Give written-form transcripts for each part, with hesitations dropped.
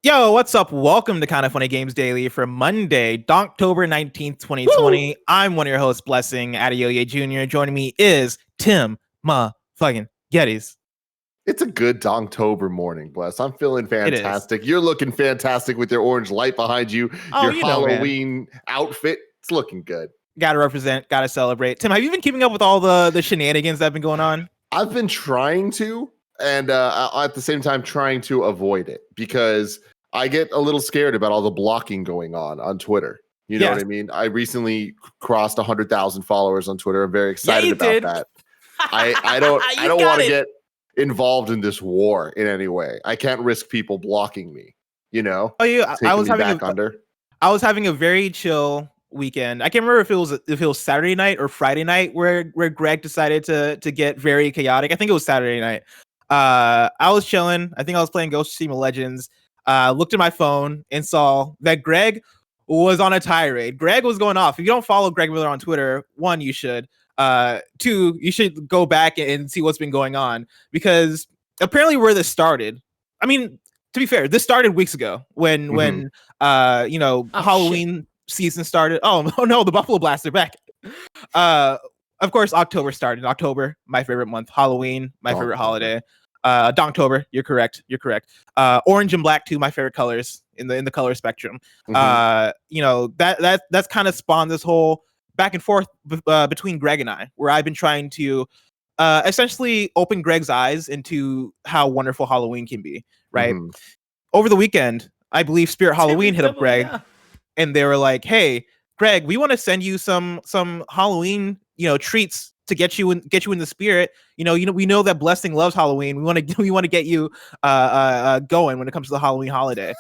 Yo, what's up? Welcome to Kind of Funny Games Daily for Monday, Donktober 19th, 2020. Woo! I'm one of your hosts, Blessing Adeoye Jr. Joining me is Tim fucking Geddes. It's a good Donktober morning, Bless. I'm feeling fantastic. You're looking fantastic with your orange light behind you. Your Halloween outfit. It's looking good. Gotta represent, gotta celebrate. Tim, have you been keeping up with all the shenanigans that have been going on? I've been trying to, and at the same time trying to avoid it because I get a little scared about all the blocking going on Twitter. You know what I mean? I recently crossed 100,000 followers on Twitter. I'm very excited about that. I don't want to get involved in this war in any way. I can't risk people blocking me. You know? Oh yeah, I was having a very chill weekend. I can't remember if it was Saturday night or Friday night where Greg decided to get very chaotic. I think it was Saturday night. I was chilling. I think I was playing Ghost of Tsushima Legends. Looked at my phone and saw that Greg was on a tirade. Greg was going off. If you don't follow Greg Miller on Twitter, one, you should. Two, you should go back and see what's been going on, because apparently where this started, I mean, to be fair, this started weeks ago when Halloween season started. Oh no, the Buffalo Blasts are back. Of course, October started. October, my favorite month. Halloween, my favorite holiday. Donktober, you're correct. Orange and black, too, my favorite colors in the color spectrum. That's kind of spawned this whole back and forth between Greg and I, where I've been trying to essentially open Greg's eyes into how wonderful Halloween can be. Right. Over the weekend, I believe Spirit Halloween hit up Greg, and they were like, "Hey, Greg, we want to send you some Halloween, treats to get you in the spirit. We know that Blessing loves Halloween. We want to get you going when it comes to the Halloween holiday."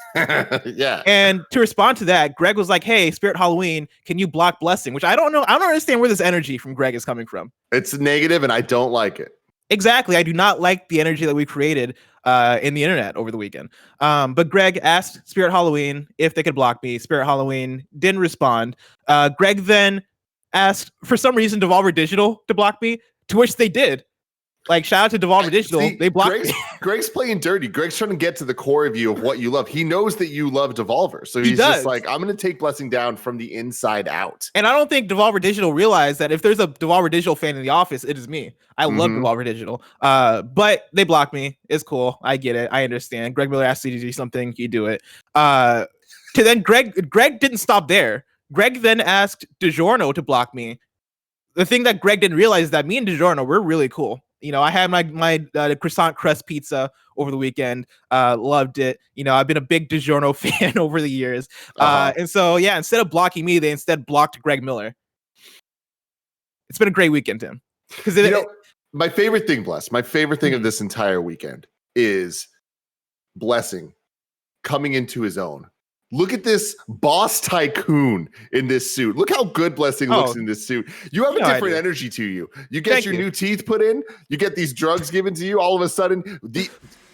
Yeah. And to respond to that, Greg was like, "Hey, Spirit Halloween, can you block Blessing?" Which I don't know. I don't understand where this energy from Greg is coming from. It's negative, and I don't like it. Exactly. I do not like the energy that we created in the internet over the weekend. But Greg asked Spirit Halloween if they could block me. Spirit Halloween didn't respond. Greg then asked, for some reason, Devolver Digital to block me, to which they did. Like, shout out to Devolver Digital. They blocked me. Greg's playing dirty. Greg's trying to get to the core of you of what you love. He knows that you love Devolver. So he's just like, I'm going to take Blessing down from the inside out. And I don't think Devolver Digital realized that if there's a Devolver Digital fan in the office, it is me. I love Devolver Digital. But they blocked me. It's cool. I get it. I understand. Greg Miller asked you to do something. You do it. Greg didn't stop there. Greg then asked DiGiorno to block me. The thing that Greg didn't realize is that me and DiGiorno, we're really cool. I had my croissant crust pizza over the weekend. Loved it. I've been a big DiGiorno fan over the years. And so, yeah, instead of blocking me, they instead blocked Greg Miller. It's been a great weekend, Tim. Because my favorite thing, my favorite thing of this entire weekend is Blessing coming into his own. Look at this boss tycoon in this suit. Look how good Blessing looks in this suit. You have a different energy to you. You get your new teeth put in. You get these drugs given to you. All of a sudden, the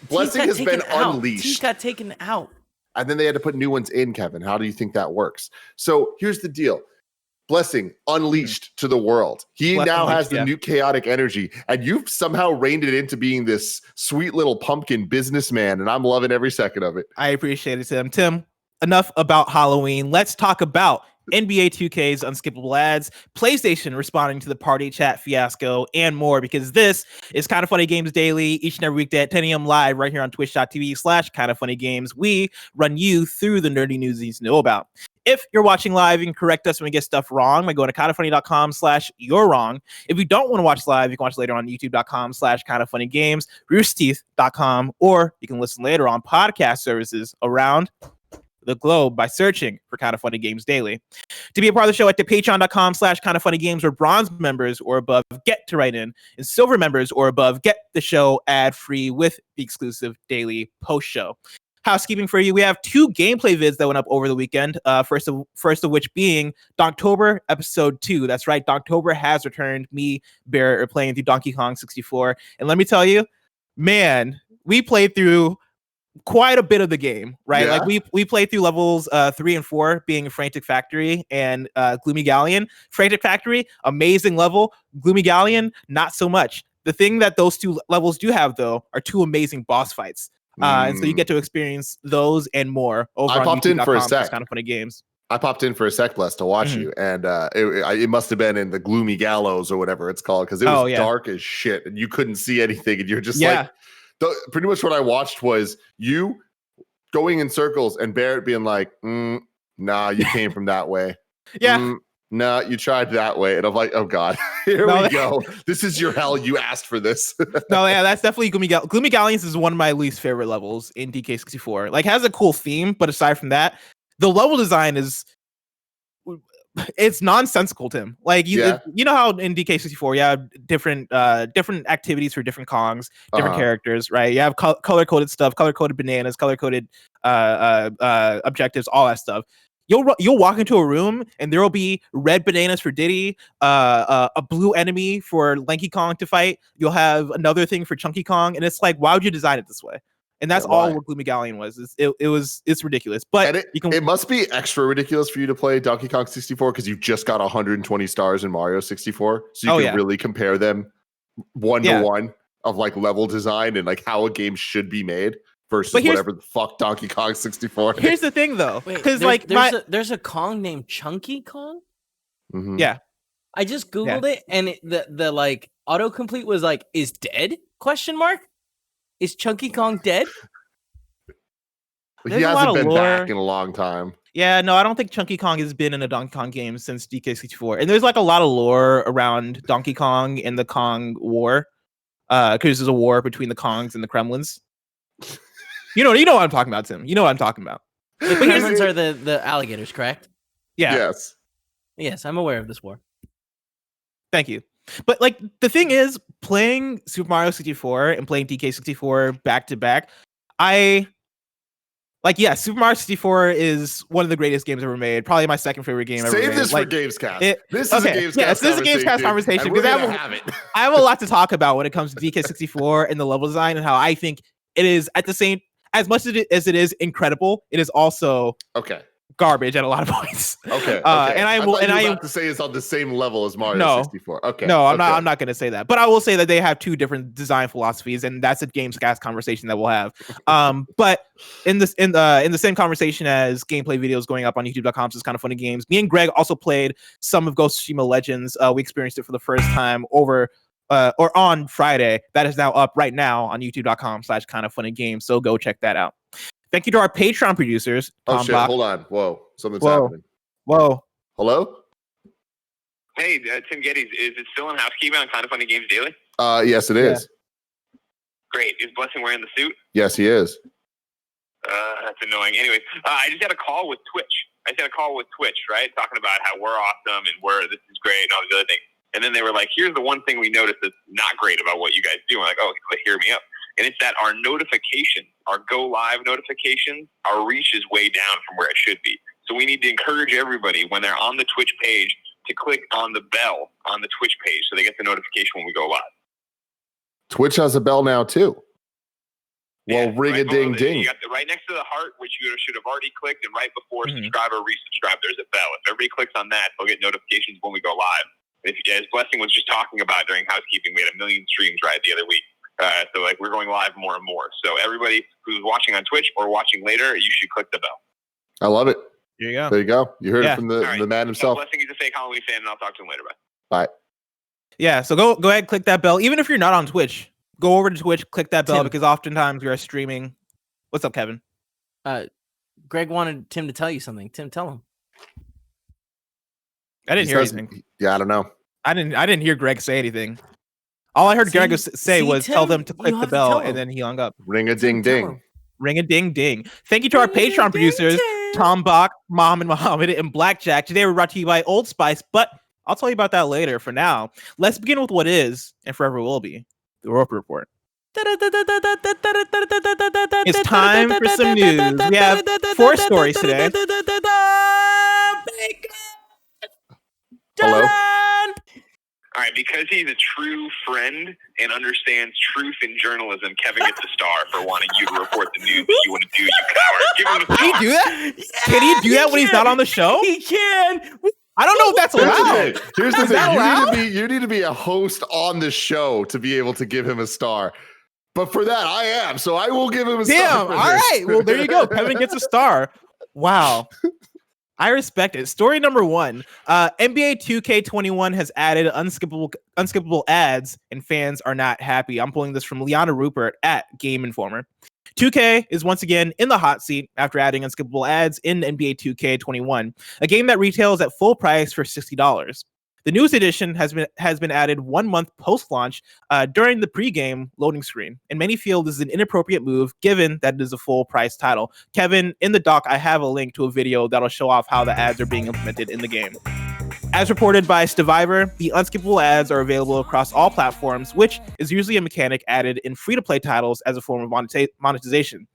Blessing has been unleashed. Teeth got taken out. And then they had to put new ones in, Kevin. How do you think that works? So here's the deal. Blessing unleashed to the world. He now has the new chaotic energy, and you've somehow reined it into being this sweet little pumpkin businessman, and I'm loving every second of it. I appreciate it, Tim. Tim, enough about Halloween. Let's talk about NBA 2K's Unskippable Ads, PlayStation responding to the party chat fiasco, and more, because this is Kind of Funny Games Daily, each and every weekday at 10 a.m. live right here on twitch.tv/kindoffunnygames. We run you through the nerdy news you need to know about. If you're watching live, you can correct us when we get stuff wrong by going to kindoffunny.com/you're wrong. If you don't want to watch live, you can watch later on youtube.com/kindoffunnygames, roosterteeth.com, or you can listen later on podcast services around the globe by searching for Kind of Funny Games Daily. To be a part of the show, at the patreon.com/kindoffunnygames, where bronze members or above get to write in, and silver members or above get the show ad-free with the exclusive daily post show. Housekeeping for you, we have 2 gameplay vids that went up over the weekend. First of which being Donktober episode 2. That's right, Donktober has returned. Me, Barrett, are playing through Donkey Kong 64. And let me tell you, man, we played through quite a bit of the game, right? Yeah. Like we played through levels 3 and 4, being Frantic Factory and Gloomy Galleon. Frantic Factory, amazing level. Gloomy Galleon, not so much. The thing that those 2 levels do have, though, are 2 amazing boss fights. And so you get to experience those and more over I on popped in for a YouTube.com. sec. It's Kind of Funny Games. I popped in for a sec, Bless, to watch you, and it must have been in the Gloomy Gallows or whatever it's called, because it was dark as shit, and you couldn't see anything, and you're just like, pretty much what I watched was you going in circles and Barrett being like, nah, you came from that way. Nah, you tried that way. And I'm like, oh God, here we go. This is your hell. You asked for this. That's definitely Gloomy Galleons is one of my least favorite levels in DK64. Like, it has a cool theme, but aside from that, the level design it's nonsensical, Tim. Like, you know how in DK64 you have different activities for different Kongs, different characters, right? You have color-coded stuff, color-coded bananas, color-coded objectives, all that stuff. You'll walk into a room and there will be red bananas for Diddy, a blue enemy for Lanky Kong to fight. You'll have another thing for Chunky Kong, and it's like, why would you design it this way? And that's all what Gloomy Galleon was. It's ridiculous. But it must be extra ridiculous for you to play Donkey Kong 64 because you just got 120 stars in Mario 64, so you can really compare them one to one of like level design and like how a game should be made. Versus whatever the fuck Donkey Kong 64. Here's the thing, though, because like there's a Kong named Chunky Kong. Mm-hmm. Yeah, I just googled it, and the like autocomplete was like, "Is dead?" ? Is Chunky Kong dead? He hasn't been back in a long time. Yeah, no, I don't think Chunky Kong has been in a Donkey Kong game since DK64, and there's like a lot of lore around Donkey Kong and the Kong War, because there's a war between the Kongs and the Kremlins. You know what I'm talking about, Tim. You know what I'm talking about. The Kremlins are the alligators, correct? Yeah. Yes, I'm aware of this war. Thank you. But like the thing is, playing Super Mario 64 and playing DK64 back to back, Super Mario 64 is one of the greatest games ever made. Probably my second favorite game ever made. Save this for Gamescast. This is a Gamescast conversation because I have a lot to talk about when it comes to DK64 and the level design and how I think it is at the same. As much as it is incredible, it is also garbage at a lot of points. And I have to say it's on the same level as Mario 64. I'm not going to say that, but I will say that they have two different design philosophies, and that's a Gamescast conversation that we'll have. But in the same conversation as gameplay videos going up on YouTube.com, so it's Kind of Funny Games. Me and Greg also played some of Ghost of Tsushima Legends. We experienced it for the first time or on Friday. That is now up right now on youtube.com/kindoffunnygames. So go check that out. Thank you to our Patreon producers. Tom shit, hold on. Whoa, something's happening. Whoa. Hello? Hey, Tim Geddes, is it still in Housekeeping on Kind of Funny Games Daily? Yes, it is. Great. Is Blessing wearing the suit? Yes, he is. That's annoying. Anyways, I just had a call with Twitch. Right? Talking about how we're awesome and this is great and all these other things. And then they were like, here's the one thing we noticed that's not great about what you guys do. I'm like, oh, hear me up. And it's that our notifications, our go live notifications, our reach is way down from where it should be. So we need to encourage everybody when they're on the Twitch page to click on the bell on the Twitch page so they get the notification when we go live. Twitch has a bell now too. Well, ring a ding ding. You got right next to the heart, which you should have already clicked, and right before subscribe or resubscribe, there's a bell. If everybody clicks on that, they'll get notifications when we go live. As Blessing was just talking about during Housekeeping, we had 1 million streams the other week. So like we're going live more and more. So everybody who's watching on Twitch or watching later, you should click the bell. I love it. There you go. There you go. You heard it from the man himself. Blessing is a fake Halloween fan, and I'll talk to him later. Bye. Yeah, so go ahead, click that bell. Even if you're not on Twitch, go over to Twitch, click that bell, because oftentimes we are streaming. What's up, Kevin? Greg wanted Tim to tell you something. Tim, tell him. I didn't hear anything. Yeah, I don't know. I didn't hear Greg say anything. All I heard Greg say was Tim, tell them to click the bell, and then he hung up. Ring a ding ding. Ring a ding ding. Thank you to our Patreon producers, Tom Bach, Mohammed, and Blackjack. Today we're brought to you by Old Spice, but I'll tell you about that later. For now, let's begin with what is, and forever will be, the Roper Report. It's time for some news. We have 4 stories today. Hello? All right, because he's a true friend and understands truth in journalism, Kevin gets a star for wanting you to report the news that you want to do, you coward. Give him a star. Can he do that? Can he do that when he's not on the show? He can. I don't know if that's allowed. Here's the thing. You need to be a host on the show to be able to give him a star. But for that, I am. So I will give him a Damn. star. All right. Well, there you go. Kevin gets a star. Wow. I respect it. Story number 1. NBA 2K21 has added unskippable ads, and fans are not happy. I'm pulling this from Liana Ruppert at GameInformer. 2K is once again in the hot seat after adding unskippable ads in NBA 2K21, a game that retails at full price for $60. The newest edition has been added 1 month post-launch during the pre-game loading screen, and many feel this is an inappropriate move given that it is a full-price title. Kevin, in the doc, I have a link to a video that'll show off how the ads are being implemented in the game. As reported by Survivor, the unskippable ads are available across all platforms, which is usually a mechanic added in free-to-play titles as a form of monetization.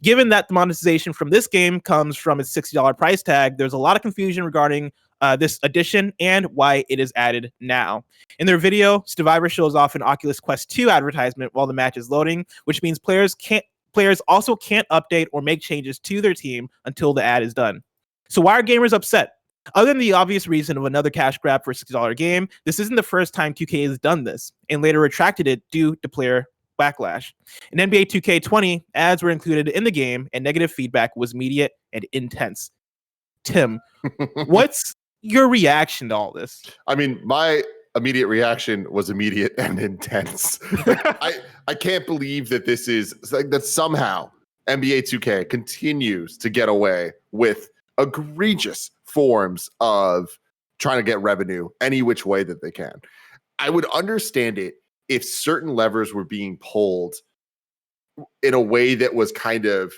Given that the monetization from this game comes from its $60 price tag, there's a lot of confusion regarding this addition and why it is added now. In their video, Survivor shows off an Oculus Quest 2 advertisement while the match is loading, which means players also can't update or make changes to their team until the ad is done. So why are gamers upset? Other than the obvious reason of another cash grab for a $60 game, this isn't the first time 2K has done this, and later retracted it due to player backlash. In NBA 2K20, ads were included in the game, and negative feedback was immediate and intense. Tim, what's your reaction to all this? I mean, my immediate reaction was immediate and intense. I can't believe that this is like that somehow NBA 2K continues to get away with egregious forms of trying to get revenue any which way that they can. I would understand it if certain levers were being pulled in a way that was kind of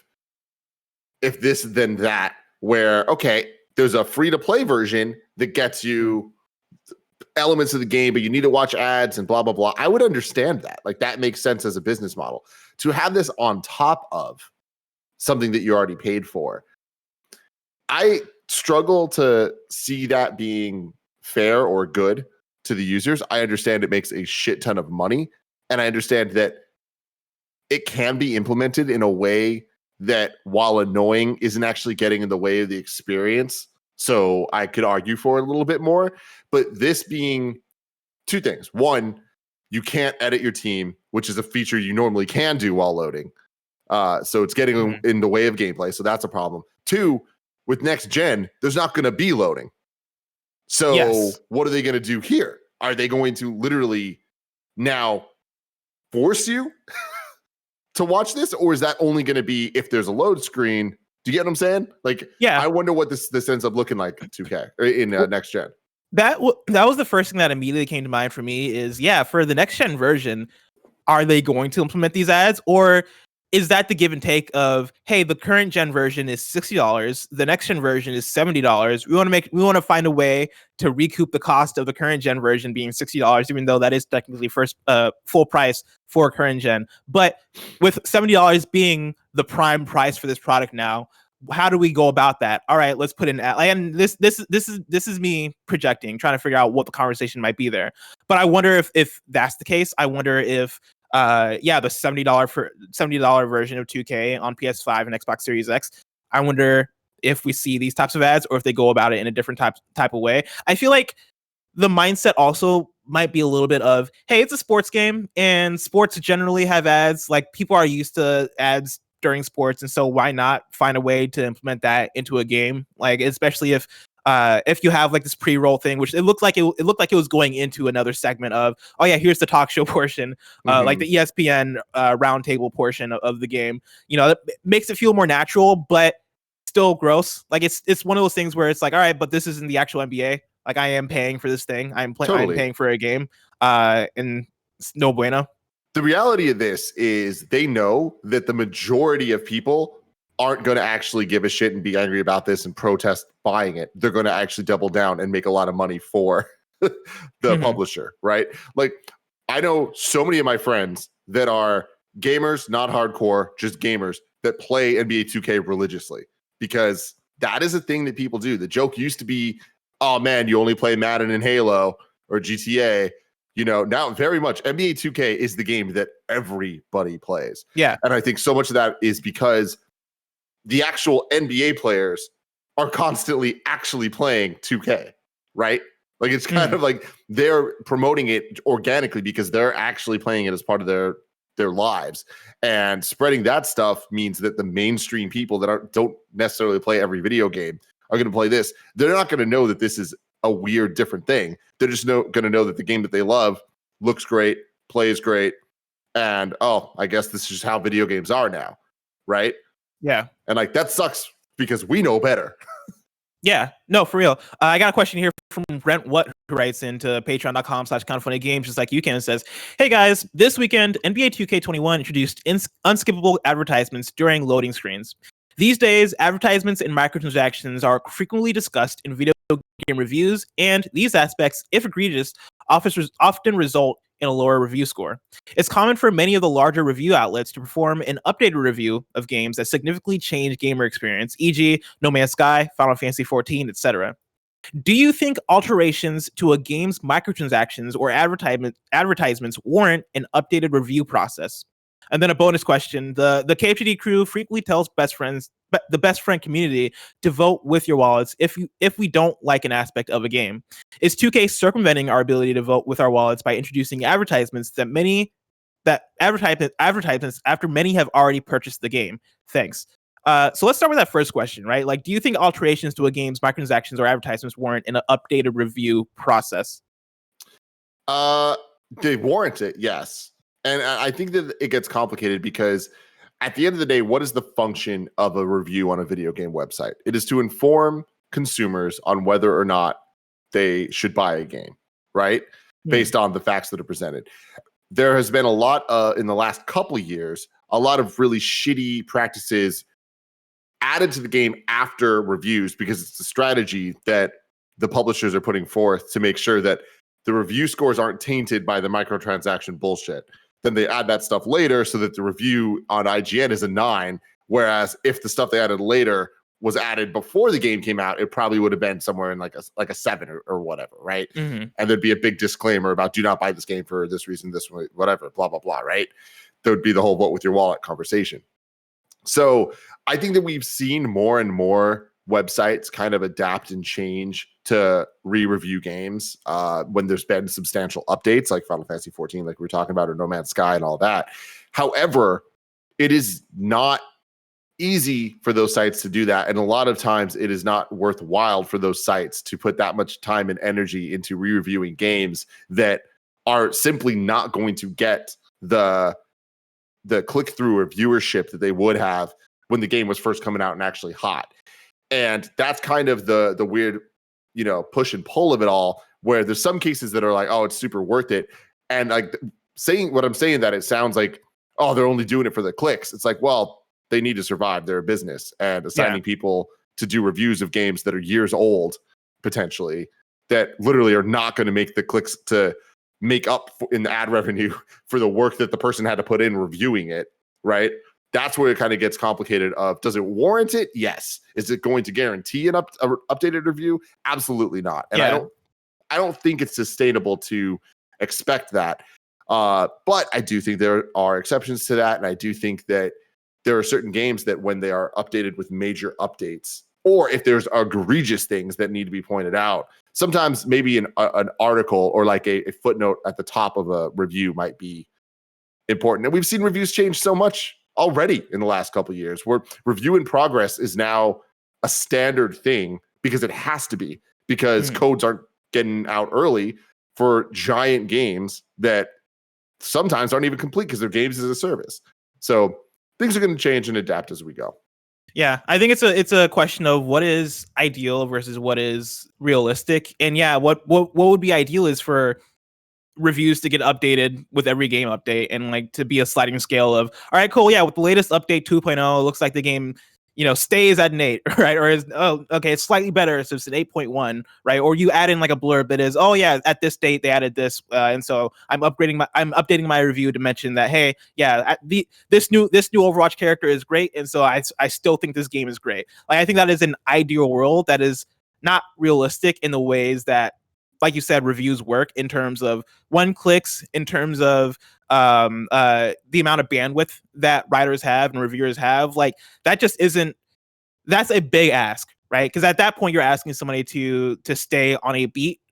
if this then that, where okay, there's a free-to-play version that gets you elements of the game, but you need to watch ads and blah, blah, blah. I would understand that. Like, that makes sense as a business model. To have this on top of something that you already paid for, I struggle to see that being fair or good to the users. I understand it makes a shit ton of money, and I understand that it can be implemented in a way that, while annoying, isn't actually getting in the way of the experience. So I could argue for it a little bit more. But this being two things. One, you can't edit your team, which is a feature you normally can do while loading. So it's getting in the way of gameplay. So that's a problem. Two, with next gen, there's not going to be loading. So What are they going to do here? Are they going to literally now force you to watch this? Or is that only going to be if there's a load screen? Do you get what I'm saying? Like, I wonder what this ends up looking like in 2K or in next gen. That was the first thing that immediately came to mind for me is, for the next gen version, are they going to implement these ads, or is that the give and take of, hey, the current gen version is $60, the next gen version is $70. We want to find a way to recoup the cost of the current gen version being $60, even though that is technically full price for current gen. But with $70 being the prime price for this product now, how do we go about that? All right, let's put in ad. And this is me projecting, trying to figure out what the conversation might be there. But I wonder if that's the case. I wonder if the $70 version of 2K on PS5 and Xbox Series X, I wonder if we see these types of ads or if they go about it in a different type of way. I feel like the mindset also might be a little bit of, hey, it's a sports game and sports generally have ads. Like, people are used to ads during sports, and so why not find a way to implement that into a game? Like, especially if you have like this pre-roll thing, which it looked like it was going into another segment of, oh yeah, here's the talk show portion, like the ESPN roundtable portion of the game. You know, it makes it feel more natural, but still gross. Like, it's one of those things where it's like, all right, but this isn't the actual NBA. Like, I am paying for this thing. I'm paying for a game, and it's no bueno. The reality of this is they know that the majority of people aren't going to actually give a shit and be angry about this and protest buying it. They're going to actually double down and make a lot of money for the publisher, right? Like, I know so many of my friends that are gamers, not hardcore, just gamers that play NBA 2K religiously, because that is a thing that people do. The joke used to be, oh man, you only play Madden and Halo or GTA. You know, now very much NBA 2K is the game that everybody plays. Yeah. And I think so much of that is because the actual NBA players are constantly actually playing 2K, right? Like, it's kind of like they're promoting it organically because they're actually playing it as part of their their lives. And spreading that stuff means that the mainstream people that don't necessarily play every video game are going to play this. They're not going to know that this is a weird, different thing. They're just going to know that the game that they love looks great, plays great, and I guess this is just how video games are now, right? Yeah. And like that sucks because we know better. Yeah, no, for real. I got a question here from Brent What, who writes into patreon.com/kindoffunnygames, just like you can, and says, "Hey guys, this weekend, NBA 2K21 introduced unskippable advertisements during loading screens. These days, advertisements and microtransactions are frequently discussed in video game reviews, and these aspects, if egregious, often result in a lower review score. It's common for many of the larger review outlets to perform an updated review of games that significantly change gamer experience, e.g. No Man's Sky, Final Fantasy XIV, etc. Do you think alterations to a game's microtransactions or advertisements warrant an updated review process?" And then a bonus question: the KFGD crew frequently tells the best friend community to vote with your wallets if we don't like an aspect of a game. Is 2K circumventing our ability to vote with our wallets by introducing advertisements advertisements after many have already purchased the game? Thanks. So let's start with that first question, right? Like, do you think alterations to a game's microtransactions or advertisements warrant an updated review process? They warrant it, yes. And I think that it gets complicated because at the end of the day, what is the function of a review on a video game website? It is to inform consumers on whether or not they should buy a game, right? Based on the facts that are presented. There has been a lot in the last couple of years, a lot of really shitty practices added to the game after reviews because it's a strategy that the publishers are putting forth to make sure that the review scores aren't tainted by the microtransaction bullshit. Then they add that stuff later so that the review on IGN is a 9, whereas if the stuff they added later was added before the game came out, it probably would have been somewhere in like a 7 or whatever, right? Mm-hmm. And there'd be a big disclaimer about do not buy this game for this reason, this way, whatever, blah, blah, blah, right? There would be the whole vote with your wallet conversation. So I think that we've seen more and more websites kind of adapt and change to re-review games when there's been substantial updates like Final Fantasy XIV, like we were talking about, or No Man's Sky and all that. However, it is not easy for those sites to do that. And a lot of times it is not worthwhile for those sites to put that much time and energy into re-reviewing games that are simply not going to get the click-through or viewership that they would have when the game was first coming out and actually hot. And that's kind of the weird, push and pull of it all, where there's some cases that are like, oh, it's super worth it. And like saying what I'm saying, that it sounds like, oh, they're only doing it for the clicks. It's like, well, they need to survive. They're a business, and assigning people to do reviews of games that are years old, potentially, that literally are not going to make the clicks to make up in the ad revenue for the work that the person had to put in reviewing it, right? That's where it kind of gets complicated of, does it warrant it? Yes. Is it going to guarantee an updated review? Absolutely not. And I don't think it's sustainable to expect that. But I do think there are exceptions to that. And I do think that there are certain games that when they are updated with major updates, or if there's egregious things that need to be pointed out, sometimes maybe an article or like a footnote at the top of a review might be important. And we've seen reviews change so much already in the last couple of years, where review in progress is now a standard thing because it has to be, because codes aren't getting out early for giant games that sometimes aren't even complete because they're games as a service. So things are going to change and adapt as we go. Yeah, I think it's a question of what is ideal versus what is realistic. And yeah, what would be ideal is for reviews to get updated with every game update, and like to be a sliding scale of, all right, cool, yeah, with the latest update 2.0, it looks like the game stays at an 8, right? Or is, oh, okay, it's slightly better, so it's an 8.1, right? Or you add in like a blurb that is, oh yeah, at this date they added this, and so I'm updating my review to mention that, hey, yeah, this new Overwatch character is great, and so I still think this game is great. Like, I think that is an ideal world that is not realistic in the ways that, like you said, reviews work, in terms of clicks, in terms of the amount of bandwidth that writers have and reviewers have. Like, that just isn't, that's a big ask, right? Because at that point you're asking somebody to stay on a beat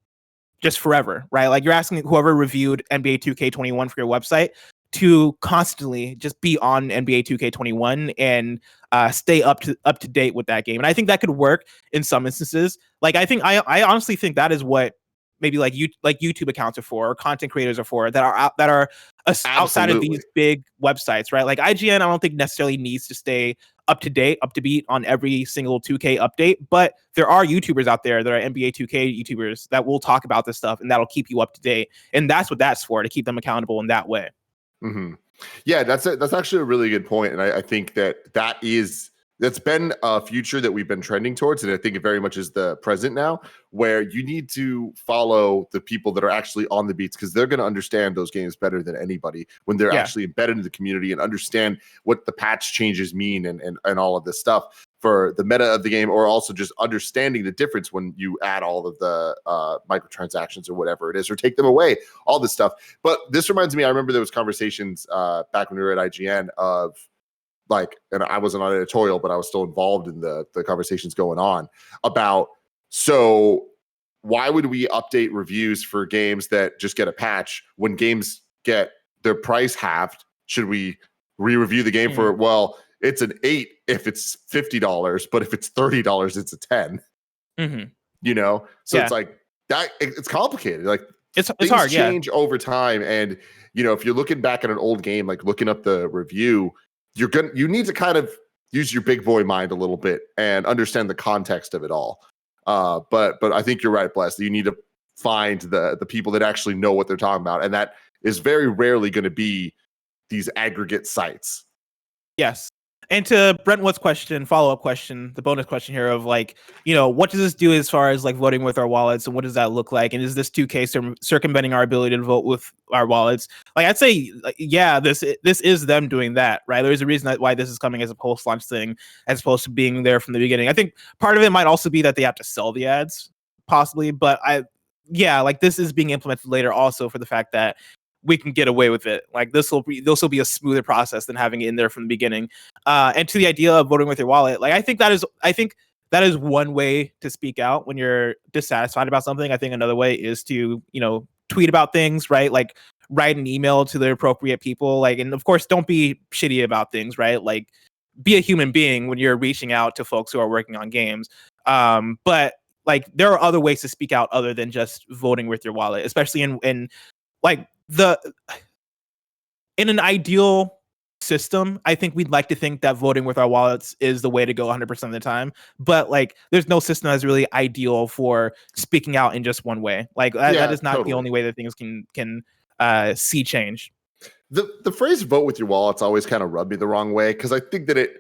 just forever, right? Like, you're asking whoever reviewed NBA 2K21 for your website to constantly just be on NBA 2K21 and stay up to date with that game. And I think that could work in some instances. Like I honestly think that is what maybe like YouTube accounts are for, or content creators are for, that are outside of these big websites, right? Like IGN, I don't think necessarily needs to stay up to date, up to beat on every single 2K update, but there are YouTubers out there that are NBA 2K YouTubers that will talk about this stuff, and that'll keep you up to date. And that's what that's for, to keep them accountable in that way. Mm-hmm. Yeah, that's actually a really good point, and I think that's been a future that we've been trending towards, and I think it very much is the present now, where you need to follow the people that are actually on the beats, because they're going to understand those games better than anybody when they're actually embedded in the community and understand what the patch changes mean and all of this stuff for the meta of the game, or also just understanding the difference when you add all of the microtransactions or whatever it is, or take them away, all this stuff. But this reminds me, I remember there was conversations back when we were at IGN of, like, and I wasn't on editorial, but I was still involved in the conversations going on about, so why would we update reviews for games that just get a patch when games get their price halved? Should we re-review the game for, well, it's an 8 if it's $50, but if it's $30, it's a 10. You know, so it's like that. It's complicated. Like it's hard. Change over time, and you know, if you're looking back at an old game, like looking up the review, you need to kind of use your big boy mind a little bit and understand the context of it all. But I think you're right, Bless. You need to find the people that actually know what they're talking about, and that is very rarely going to be these aggregate sites. Yes. And to Brentwood's question, follow-up question, the bonus question here of, like, you know, what does this do as far as like voting with our wallets, and what does that look like? And is this 2K circumventing our ability to vote with our wallets? Like, I'd say, yeah, this is them doing that, right? There's a reason why this is coming as a post-launch thing, as opposed to being there from the beginning. I think part of it might also be that they have to sell the ads, possibly, but like, this is being implemented later also for the fact that we can get away with it. Like, this will be a smoother process than having it in there from the beginning. And to the idea of voting with your wallet, like, I think that is one way to speak out when you're dissatisfied about something. I think another way is to, you know, tweet about things, right? Like, write an email to the appropriate people. Like, and of course, don't be shitty about things, right? Like, be a human being when you're reaching out to folks who are working on games. But like, there are other ways to speak out other than just voting with your wallet, especially in like in an ideal system. I think we'd like to think that voting with our wallets is the way to go 100% of the time, but like, there's no system that's really ideal for speaking out in just one way. Like, that is not the only way that things can see change. The phrase "vote with your wallets" always kind of rubbed me the wrong way, because I think that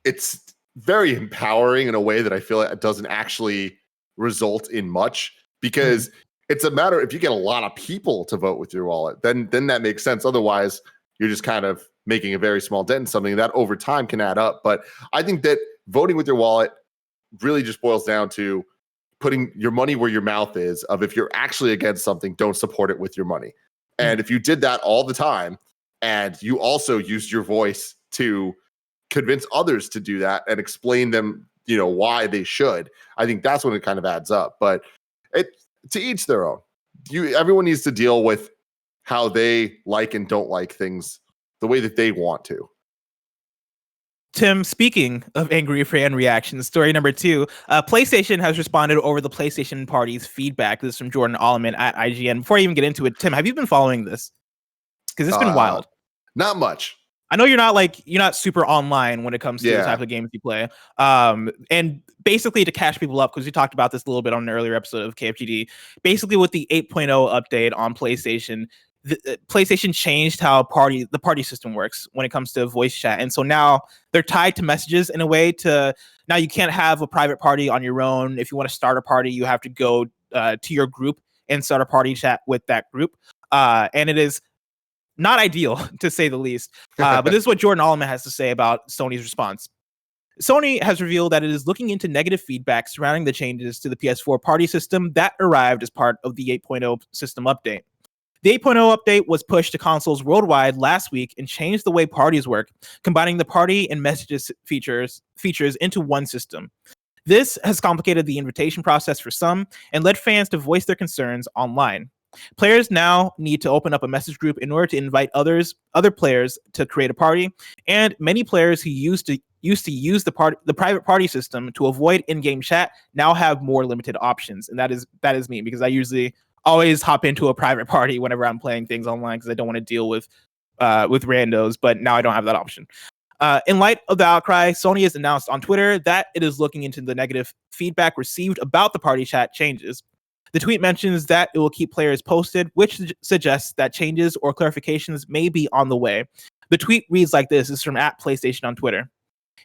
it's very empowering in a way that I feel like it doesn't actually result in much, because it's a matter, if you get a lot of people to vote with your wallet, then that makes sense. Otherwise, you're just kind of making a very small dent in something that over time can add up. But I think that voting with your wallet really just boils down to putting your money where your mouth is, of, if you're actually against something, don't support it with your money. And if you did that all the time, and you also used your voice to convince others to do that and explain them, you know, why they should, I think that's when it kind of adds up. But to each their own. Everyone needs to deal with how they like and don't like things the way that they want to. Tim, speaking of angry fan reactions, story number 2, PlayStation has responded over the PlayStation Party's feedback. This is from Jordan Oloman at IGN. Before I even get into it, Tim, have you been following this? Because it's been wild. Not much. I know you're not super online when it comes to the type of games you play. And basically, to catch people up, because we talked about this a little bit on an earlier episode of KFGD, basically with the 8.0 update on PlayStation, PlayStation changed how the party system works when it comes to voice chat. And so now they're tied to messages in a way now you can't have a private party on your own. If you want to start a party, you have to go to your group and start a party chat with that group. And it is not ideal, to say the least. But this is what Jordan Oloman has to say about Sony's response. Sony has revealed that it is looking into negative feedback surrounding the changes to the PS4 party system that arrived as part of the 8.0 system update. The 8.0 update was pushed to consoles worldwide last week and changed the way parties work, combining the party and messages features into one system. This has complicated the invitation process for some and led fans to voice their concerns online. Players now need to open up a message group in order to invite other players to create a party, and many players who used to use the private party system to avoid in-game chat now have more limited options, and that is me, because I usually always hop into a private party whenever I'm playing things online because I don't want to deal with randos, but now I don't have that option. In light of the outcry, Sony has announced on Twitter that it is looking into the negative feedback received about the party chat changes. The tweet mentions that it will keep players posted, which suggests that changes or clarifications may be on the way. The tweet reads like this. It's from @PlayStation on Twitter.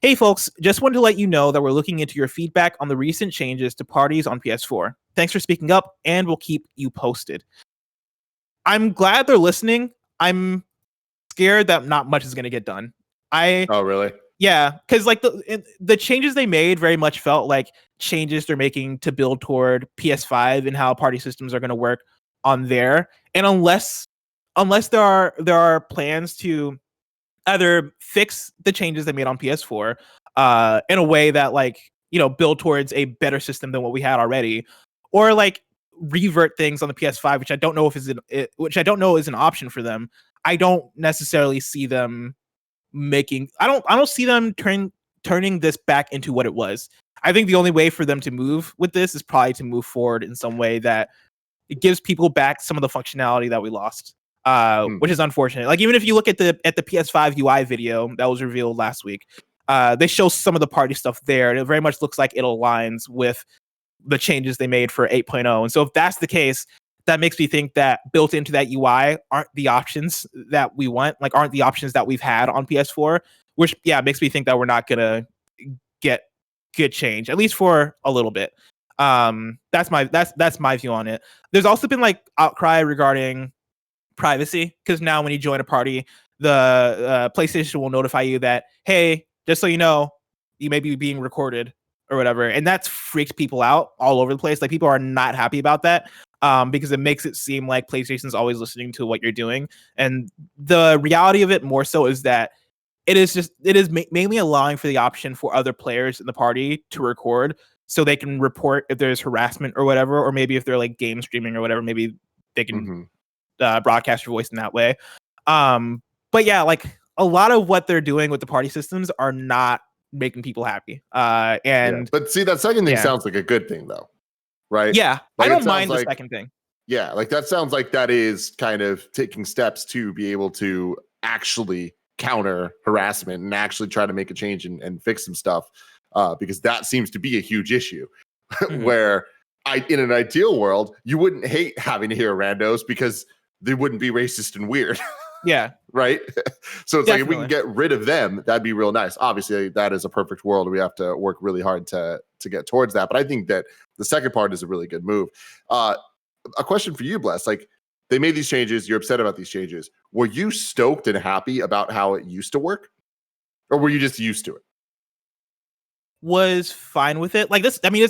Hey folks, just wanted to let you know that we're looking into your feedback on the recent changes to parties on PS4. Thanks for speaking up, and we'll keep you posted. I'm glad they're listening. I'm scared that not much is going to get done. Oh, really? Yeah, because like the changes they made very much felt like changes they're making to build toward PS5 and how party systems are going to work on there. And unless there are plans to either fix the changes they made on PS4 in a way that, like, you know, build towards a better system than what we had already, or like revert things on the PS5, which I don't know is an option for them. I don't necessarily see them I don't see them turning this back into what it was. I think the only way for them to move with this is probably to move forward in some way that it gives people back some of the functionality that we lost, which is unfortunate. Like, even if you look at the PS5 UI video that was revealed last week, they show some of the party stuff there, and it very much looks like it aligns with the changes they made for 8.0. And so if that's the case, that makes me think that built into that UI aren't the options that we want, like aren't the options that we've had on PS4, which, yeah, makes me think that we're not going to get good change, at least for a little bit. That's my view on it. There's also been like outcry regarding privacy, because now when you join a party, the PlayStation will notify you that, hey, just so you know, you may be being recorded or whatever. And that's freaked people out all over the place. Like, people are not happy about that. Because it makes it seem like PlayStation's always listening to what you're doing. And the reality of it more so is that it is mainly allowing for the option for other players in the party to record, so they can report if there's harassment or whatever, or maybe if they're like game streaming or whatever, maybe they can broadcast your voice in that way. But yeah, like a lot of what they're doing with the party systems are not making people happy. But see, that second thing sounds like a good thing though. Right. Yeah, like, I don't mind the second thing. Yeah, like that sounds like that is kind of taking steps to be able to actually counter harassment and actually try to make a change and fix some stuff, because that seems to be a huge issue. Where in an ideal world, you wouldn't hate having to hear randos because they wouldn't be racist and weird. Yeah. Right. So it's Definitely. like, if we can get rid of them, that'd be real nice. Obviously, that is a perfect world. We have to work really hard to get towards that. But I think that the second part is a really good move. A question for you, Bless. Like, they made these changes. You're upset about these changes. Were you stoked and happy about how it used to work? Or were you just used to it? Was fine with it. Like this, I mean,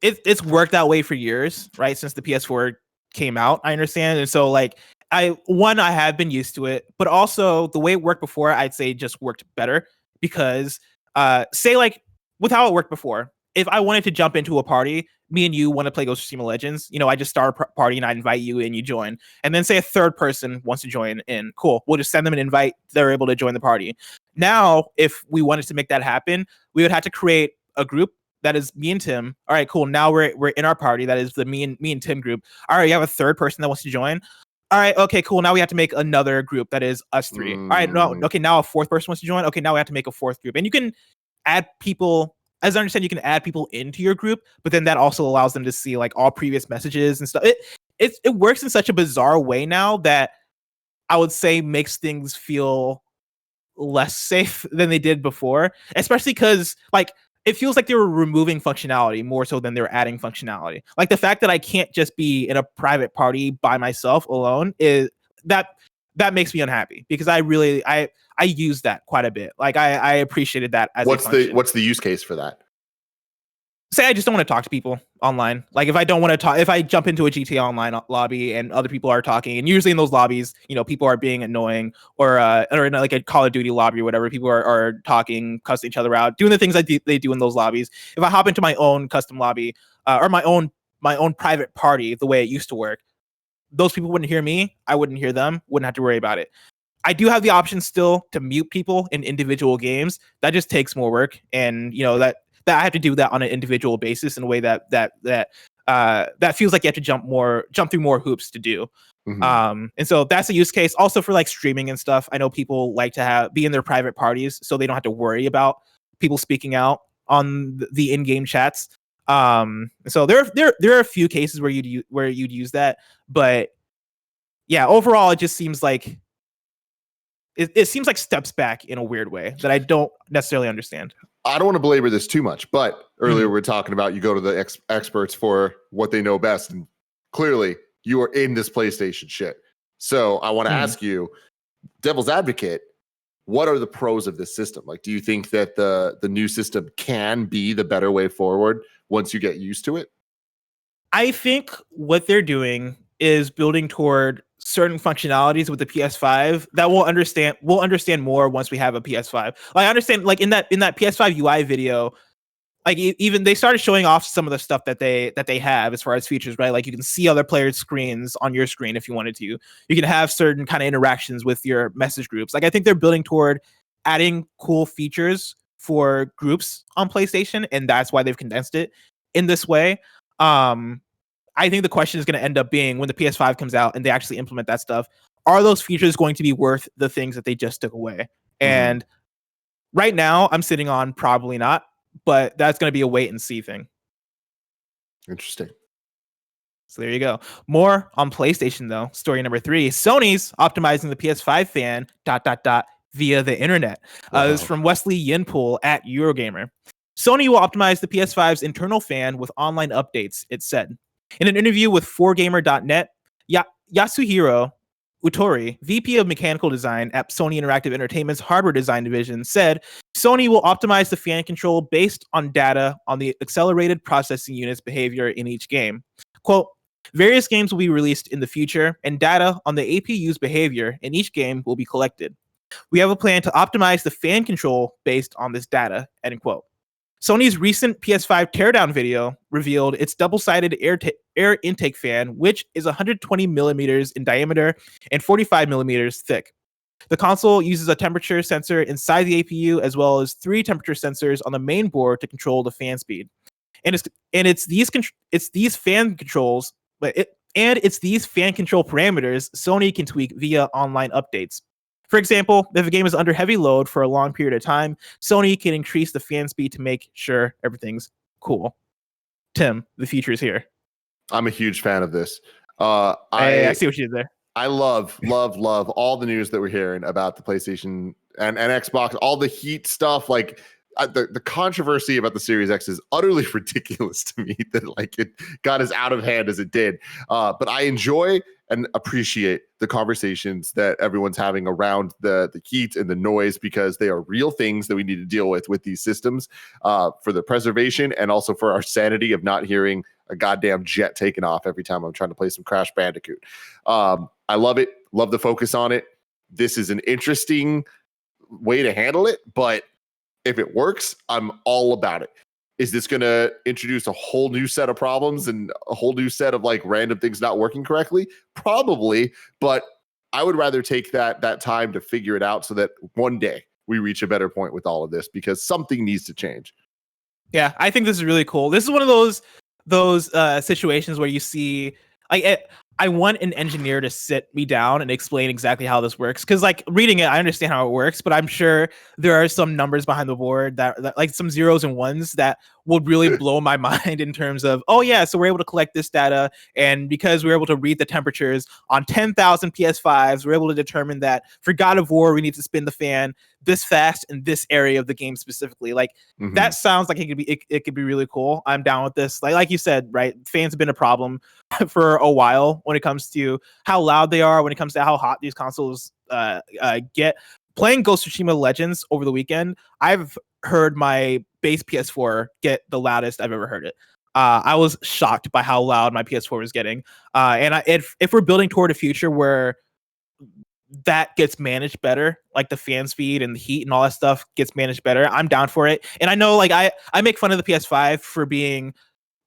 it's worked that way for years, right? Since the PS4 came out, I understand. And so like, I have been used to it, but also the way it worked before, I'd say just worked better, because say like with how it worked before, if I wanted to jump into a party, me and you want to play Ghost of Tsushima Legends, you know, I just start a party and I invite you and you join. And then say a third person wants to join in. Cool. We'll just send them an invite. They're able to join the party. Now, if we wanted to make that happen, we would have to create a group that is me and Tim. All right, cool. Now we're in our party. That is the me and Tim group. All right, you have a third person that wants to join. All right, okay, cool. Now we have to make another group that is us three. All right, no, okay, now a fourth person wants to join. Okay, now we have to make a fourth group. And you can add people, as I understand, you can add people into your group, but then that also allows them to see like all previous messages and stuff. It works in such a bizarre way now that I would say makes things feel less safe than they did before, especially because like it feels like they were removing functionality more so than they were adding functionality. Like the fact that I can't just be in a private party by myself alone is that makes me unhappy, because I use that quite a bit. Like I appreciated that as what's the use case for that? Say I just don't want to talk to people online. Like if I don't want to talk, if I jump into a GTA Online lobby and other people are talking, and usually in those lobbies, you know, people are being annoying, or in like a Call of Duty lobby or whatever, people are talking, cussing each other out, doing the things they do in those lobbies. If I hop into my own custom lobby or my own private party, the way it used to work, those people wouldn't hear me, I wouldn't hear them, wouldn't have to worry about it. I do have the option still to mute people in individual games. That just takes more work, and that I have to do that on an individual basis in a way that feels like you have to jump through more hoops to do. And so that's a use case also for like streaming and stuff. I know people like to be in their private parties, so they don't have to worry about people speaking out on the in-game chats. So there are a few cases where you'd use that, but yeah, overall it just seems like it seems like steps back in a weird way that I don't necessarily understand. I don't want to belabor this too much, but earlier we were talking about you go to the experts for what they know best, and clearly you are in this PlayStation shit. So I want to ask you, devil's advocate, what are the pros of this system? Like, do you think that the new system can be the better way forward once you get used to it? I think what they're doing is building toward certain functionalities with the PS5 that we'll understand more once we have a PS5. Like, I understand, like in that PS5 UI video, like even they started showing off some of the stuff that they have as far as features, right? Like you can see other players' screens on your screen if you wanted to. You can have certain kind of interactions with your message groups. Like I think they're building toward adding cool features for groups on PlayStation, and that's why they've condensed it in this way. I think the question is going to end up being when the PS5 comes out and they actually implement that stuff, are those features going to be worth the things that they just took away? And right now I'm sitting on probably not, but that's going to be a wait and see thing. Interesting. So there you go. More on PlayStation though. Story number 3, Sony's optimizing the PS5 fan ... via the internet. This is from Wesley Yin-Poole at Eurogamer. Sony will optimize the PS5's internal fan with online updates, it said. In an interview with 4gamer.net, Yasuhiro Utori, VP of Mechanical Design at Sony Interactive Entertainment's Hardware Design Division, said Sony will optimize the fan control based on data on the accelerated processing unit's behavior in each game. Quote, various games will be released in the future, and data on the APU's behavior in each game will be collected. We have a plan to optimize the fan control based on this data, end quote. Sony's recent PS5 teardown video revealed its double-sided air intake fan, which is 120 millimeters in diameter and 45 millimeters thick. The console uses a temperature sensor inside the APU as well as 3 temperature sensors on the main board to control the fan speed. It's these fan control parameters Sony can tweak via online updates. For example, if a game is under heavy load for a long period of time, Sony can increase the fan speed to make sure everything's cool. Tim, the future is here. I'm a huge fan of this. I see what you did there. I love all the news that we're hearing about the PlayStation and Xbox, all the heat stuff. Like the controversy about the Series X is utterly ridiculous to me that like it got as out of hand as it did. But I enjoy and appreciate the conversations that everyone's having around the heat and the noise, because they are real things that we need to deal with these systems for the preservation and also for our sanity of not hearing a goddamn jet taken off every time I'm trying to play some Crash Bandicoot. I love it. Love the focus on it. This is an interesting way to handle it, but if it works, I'm all about it. Is this going to introduce a whole new set of problems and a whole new set of like random things not working correctly? Probably, but I would rather take that time to figure it out so that one day we reach a better point with all of this, because something needs to change. Yeah, I think this is really cool. This is one of those situations where you see I want an engineer to sit me down and explain exactly how this works. Because like reading it, I understand how it works, but I'm sure there are some numbers behind the board that like some zeros and ones that would really blow my mind in terms of, oh yeah, so we're able to collect this data, and because we're able to read the temperatures on 10,000 PS5s, we're able to determine that for God of War we need to spin the fan this fast in this area of the game specifically. Like that sounds like it could be really cool. I'm down with this. Like you said, right? Fans have been a problem for a while when it comes to how loud they are, when it comes to how hot these consoles get. Playing Ghost of Tsushima Legends over the weekend, I've heard my base PS4 get the loudest I've ever heard it. I was shocked by how loud my PS4 was getting. If we're building toward a future where that gets managed better, like the fan speed and the heat and all that stuff gets managed better, I'm down for it. And I know like I make fun of the PS5 for being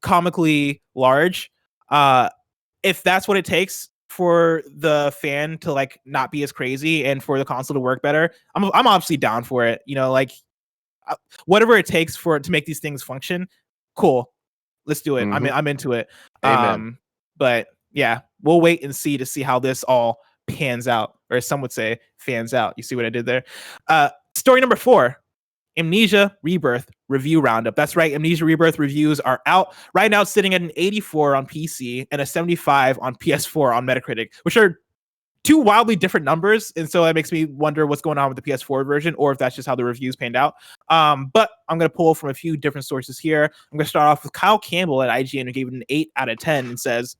comically large. If that's what it takes for the fan to like not be as crazy and for the console to work better, I'm obviously down for it. You know, like whatever it takes for it to make these things function. Cool, let's do it. I'm into it. Amen. But yeah, we'll wait and see to see how this all pans out, or as some would say, fans out. You see what I did there? Story number 4. Amnesia Rebirth review roundup. That's right. Amnesia Rebirth reviews are out. Right now it's sitting at an 84 on PC and a 75 on PS4 on Metacritic, which are two wildly different numbers. And so that makes me wonder what's going on with the PS4 version, or if that's just how the reviews panned out. But I'm going to pull from a few different sources here. I'm going to start off with Kyle Campbell at IGN, who gave it an 8 out of 10 and says,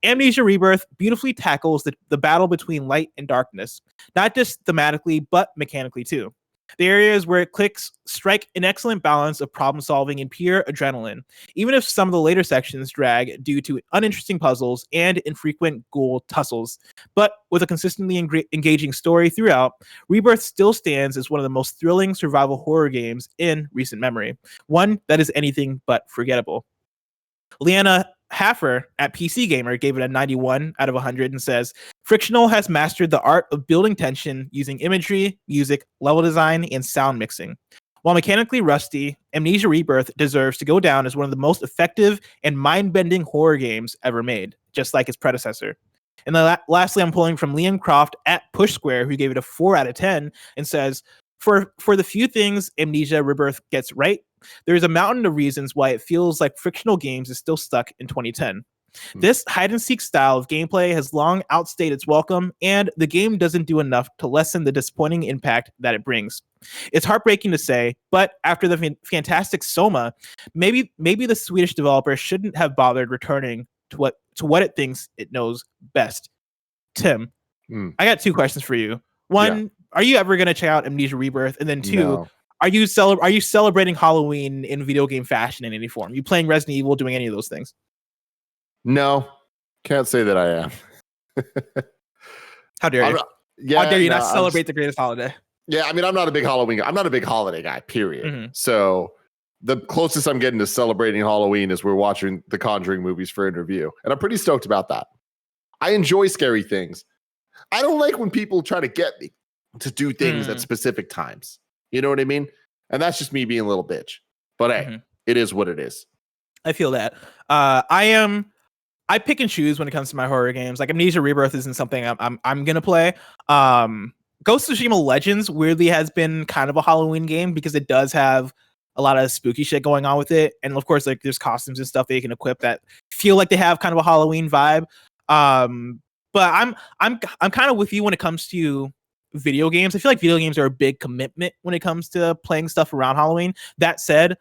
Amnesia Rebirth beautifully tackles the battle between light and darkness, not just thematically, but mechanically too. The areas where it clicks strike an excellent balance of problem solving and pure adrenaline, even if some of the later sections drag due to uninteresting puzzles and infrequent ghoul tussles. But with a consistently engaging story throughout, Rebirth still stands as one of the most thrilling survival horror games in recent memory, one that is anything but forgettable. Liana Ruppert at PC Gamer gave it a 91 out of 100 and says, Frictional has mastered the art of building tension using imagery, music, level design, and sound mixing. While mechanically rusty, Amnesia Rebirth deserves to go down as one of the most effective and mind-bending horror games ever made, just like its predecessor. And then lastly, I'm pulling from Liam Croft at Push Square, who gave it a 4 out of 10 and says, For the few things Amnesia Rebirth gets right, there is a mountain of reasons why it feels like Frictional Games is still stuck in 2010. This hide-and-seek style of gameplay has long outstayed its welcome, and the game doesn't do enough to lessen the disappointing impact that it brings. It's heartbreaking to say, but after the fantastic Soma, maybe the Swedish developer shouldn't have bothered returning to what it thinks it knows best. Tim, I got 2 questions for you. One, are you ever going to check out Amnesia Rebirth? And then 2, No. Are you celebrating Halloween in video game fashion in any form? You playing Resident Evil, doing any of those things? No, can't say that I am. How dare you? How dare you not celebrate the greatest holiday? Yeah, I mean, I'm not a big Halloween guy. I'm not a big holiday guy, period. So the closest I'm getting to celebrating Halloween is we're watching the Conjuring movies for in review. And I'm pretty stoked about that. I enjoy scary things. I don't like when people try to get me to do things at specific times. You know what I mean? And that's just me being a little bitch. But hey, it is what it is. I feel that. I pick and choose when it comes to my horror games. Like Amnesia Rebirth isn't something I'm gonna play. Ghost of Tsushima Legends weirdly has been kind of a Halloween game because it does have a lot of spooky shit going on with it, and of course, like there's costumes and stuff that you can equip that feel like they have kind of a Halloween vibe. But I'm kind of with you when it comes to video games. I feel like video games are a big commitment when it comes to playing stuff around Halloween. That said,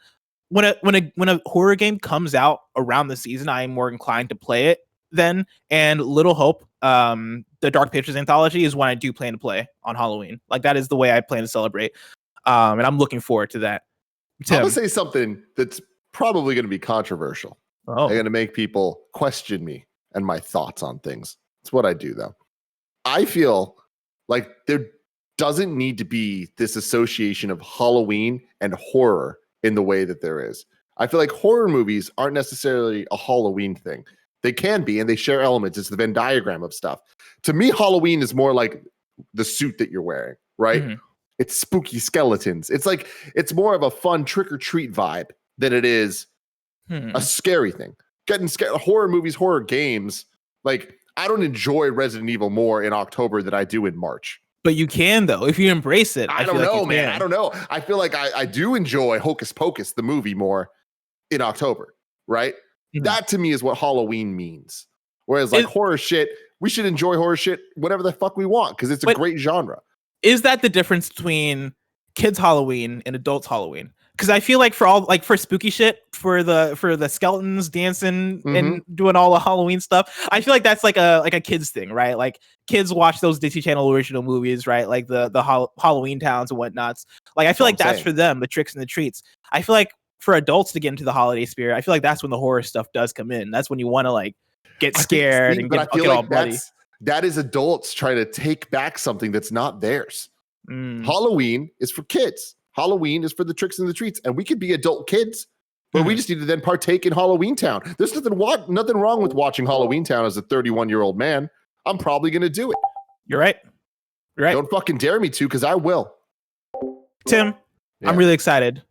when a horror game comes out around the season, I am more inclined to play it then. And Little Hope, the Dark Pictures anthology, is one I do plan to play on Halloween. Like that is the way I plan to celebrate. And I'm looking forward to that. Tim. I'm gonna say something that's probably going to be controversial. I'm going to make people question me and my thoughts on things. It's what I do, though. I feel like there doesn't need to be this association of Halloween and horror in the way that there is. I feel like horror movies aren't necessarily a Halloween thing. They can be, and they share elements. It's the Venn diagram of stuff. To me, Halloween is more like the suit that you're wearing, right? It's spooky skeletons. It's like, it's more of a fun trick-or-treat vibe than it is a scary thing. Getting scared, horror movies, horror games, like, I don't enjoy Resident Evil more in October than I do in March. But you can, though, if you embrace it. I don't know, man. I don't know. I feel like I do enjoy Hocus Pocus, the movie, more in October, right? That to me is what Halloween means. Whereas like horror shit, we should enjoy horror shit whatever the fuck we want because it's a great genre. Is that the difference between kids Halloween and adults Halloween? Because I feel like for spooky shit, for the skeletons dancing and doing all the Halloween stuff, I feel like that's like a kids thing, right? Like kids watch those Disney Channel original movies, right? Like the Halloween Towns and whatnots. Like I feel like that's for them, the tricks and the treats. I feel like for adults to get into the holiday spirit, I feel like that's when the horror stuff does come in. That's when you want to like get scared and get all bloody. That is adults trying to take back something that's not theirs. Halloween is for kids. Halloween is for the tricks and the treats, and we could be adult kids, but we just need to then partake in Halloween Town. There's nothing wrong with watching Halloween Town as a 31-year-old man. I'm probably going to do it. You're right. You're right. Don't fucking dare me to, because I will. Tim, Yeah. I'm really excited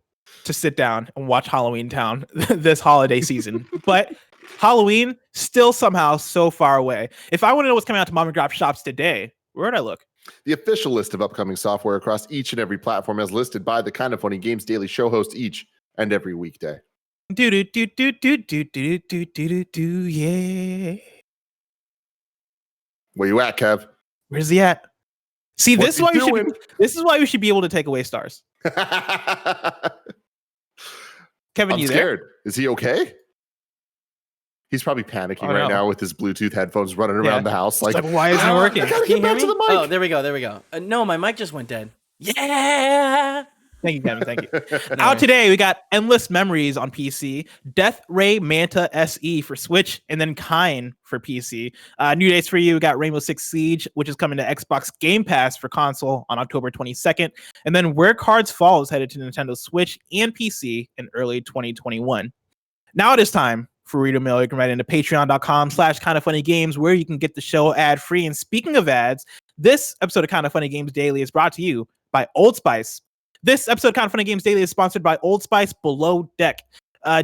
to sit down and watch Halloween Town this holiday season. But Halloween still somehow so far away. If I want to know what's coming out to mom and pop shops today, where would I look? The official list of upcoming software across each and every platform as listed by the Kind of Funny Games Daily Show host each and every weekday. Do do do do do do do do do do yeah. Where you at, Kev? Where's he at? See, What this is you why doing? this is why we should be able to take away stars. Kevin, I'm you scared. Is he okay? He's probably panicking right now with his Bluetooth headphones running around the house. Like, why isn't it working? I gotta Can get you back hear to me? the mic. Oh, there we go. No, my mic just went dead. Yeah. Thank you, Kevin. Thank you. Out today, we got Endless Memories on PC, Death Ray Manta SE for Switch, and then Kine for PC. New dates for you, we got Rainbow Six Siege, which is coming to Xbox Game Pass for console on October 22nd. And then Where Cards Fall is headed to Nintendo Switch and PC in early 2021. Now it is time for reader mail. You can write into patreon.com/kindoffunnygames, where you can get the show ad-free. And speaking of ads, this episode of Kind of Funny Games Daily is brought to you by Old Spice. This episode of Kind of Funny Games Daily is sponsored by Old Spice Below Deck.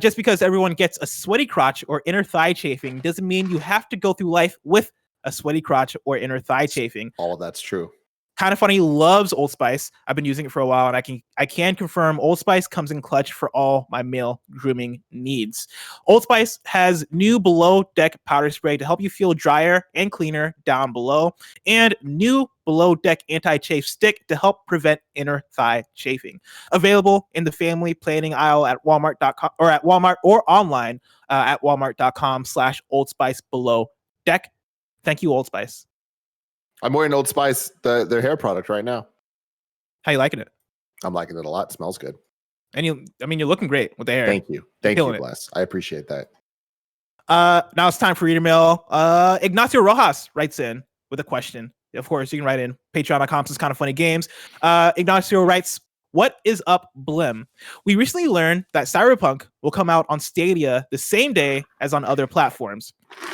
Just because everyone gets a sweaty crotch or inner thigh chafing doesn't mean you have to go through life with a sweaty crotch or inner thigh chafing. All of that's true. Kind of Funny loves Old Spice. I've been using it for a while, and I can confirm Old Spice comes in clutch for all my male grooming needs. Old Spice has new Below Deck powder spray to help you feel drier and cleaner down below, and new Below Deck anti-chafe stick to help prevent inner thigh chafing. Available in the family planning aisle at Walmart.com or at Walmart or online at Walmart.com/Old Spice Below Deck. Thank you, Old Spice. I'm wearing Old Spice, their hair product right now. How you liking it? I'm liking it a lot. It smells good. And you're looking great with the hair. Thank you. Thank you, Killing it. Bless. I appreciate that. Now it's time for reader mail. Ignacio Rojas writes in with a question. Of course, you can write in patreon.com/kindoffunnygames. Ignacio writes, "What is up, Blim? We recently learned that Cyberpunk will come out on Stadia the same day as on other platforms.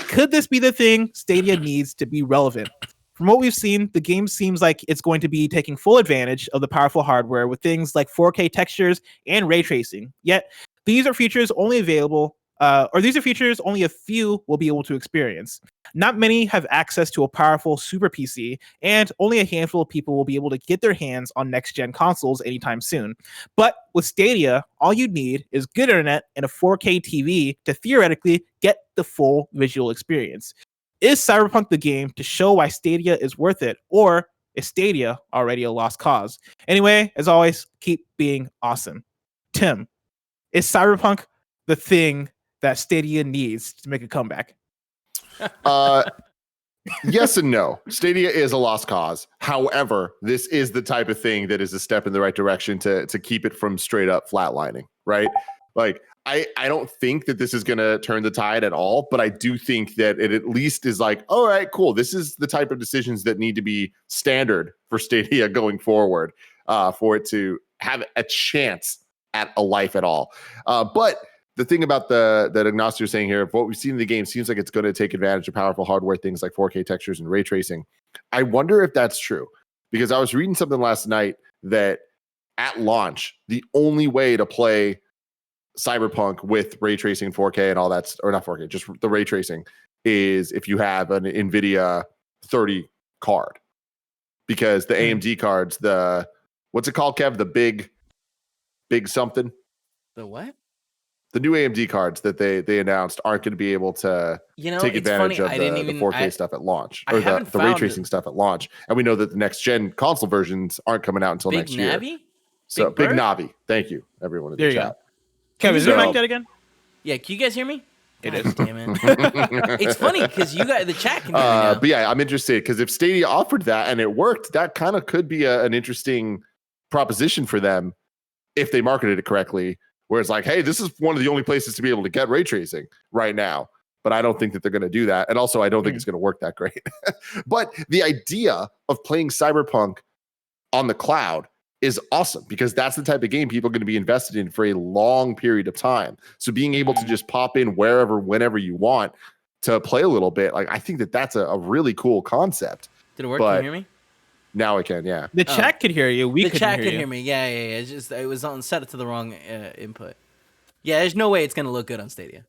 Could this be the thing Stadia needs to be relevant? From what we've seen, the game seems like it's going to be taking full advantage of the powerful hardware with things like 4K textures and ray tracing. Yet, these are features only available, these are features only a few will be able to experience. Not many have access to a powerful super PC, and only a handful of people will be able to get their hands on next-gen consoles anytime soon. But with Stadia, all you need is good internet and a 4K TV to theoretically get the full visual experience. Is Cyberpunk the game to show why Stadia is worth it, or is Stadia already a lost cause? Anyway, as always, keep being awesome." Tim, is Cyberpunk the thing that Stadia needs to make a comeback? Yes and no. Stadia is a lost cause. However, this is the type of thing that is a step in the right direction to keep it from straight up flatlining, right? Like, I don't think that this is going to turn the tide at all, but I do think that it at least is like, all right, cool. This is the type of decisions that need to be standard for Stadia going forward, for it to have a chance at a life at all. But the thing about that Ignacio is saying here, what we've seen in the game seems like it's going to take advantage of powerful hardware, things like 4K textures and ray tracing. I wonder if that's true, because I was reading something last night that at launch, the only way to play Cyberpunk with ray tracing 4K and all that, or not 4K, just the ray tracing, is if you have an NVIDIA 30 card, because the AMD cards, what's it called, Kev? The big something. The what? The new AMD cards that they announced aren't going to be able to take advantage of the 4K stuff at launch, or the ray tracing stuff at launch. And we know that the next gen console versions aren't coming out until next year. So Big Navi. Thank you, everyone in the chat. Kevin, is it like that again? Yeah, can you guys hear me? It is. Damn it. It's funny because you guys, the chat can hear me now. But yeah, I'm interested, because if Stadia offered that and it worked, that kind of could be an interesting proposition for them if they marketed it correctly, where it's like, hey, this is one of the only places to be able to get ray tracing right now. But I don't think that they're going to do that. And also, I don't think it's going to work that great. But the idea of playing Cyberpunk on the cloud is awesome, because that's the type of game people are going to be invested in for a long period of time. So being able to just pop in wherever, whenever you want, to play a little bit. Like I think that's a really cool concept. Did it work? But Can you hear me? Now I can, yeah. The chat could hear you. The chat could hear me. Yeah. It's just it was on set it to the wrong input. Yeah, there's no way it's gonna look good on Stadia.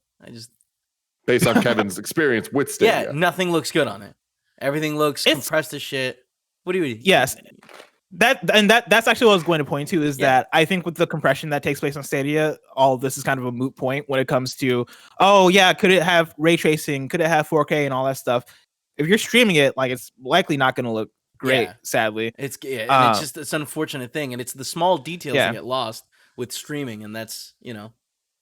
Based on Kevin's experience with Stadia. Yeah, nothing looks good on it. Everything looks compressed as shit. What do you? Yes. That's actually what I was going to point to is that I think with the compression that takes place on Stadia, all of this is kind of a moot point when it comes to, could it have ray tracing? Could it have 4K and all that stuff? If you're streaming it, like it's likely not going to look great, sadly. It's it's an unfortunate thing, and it's the small details that get lost with streaming, and that's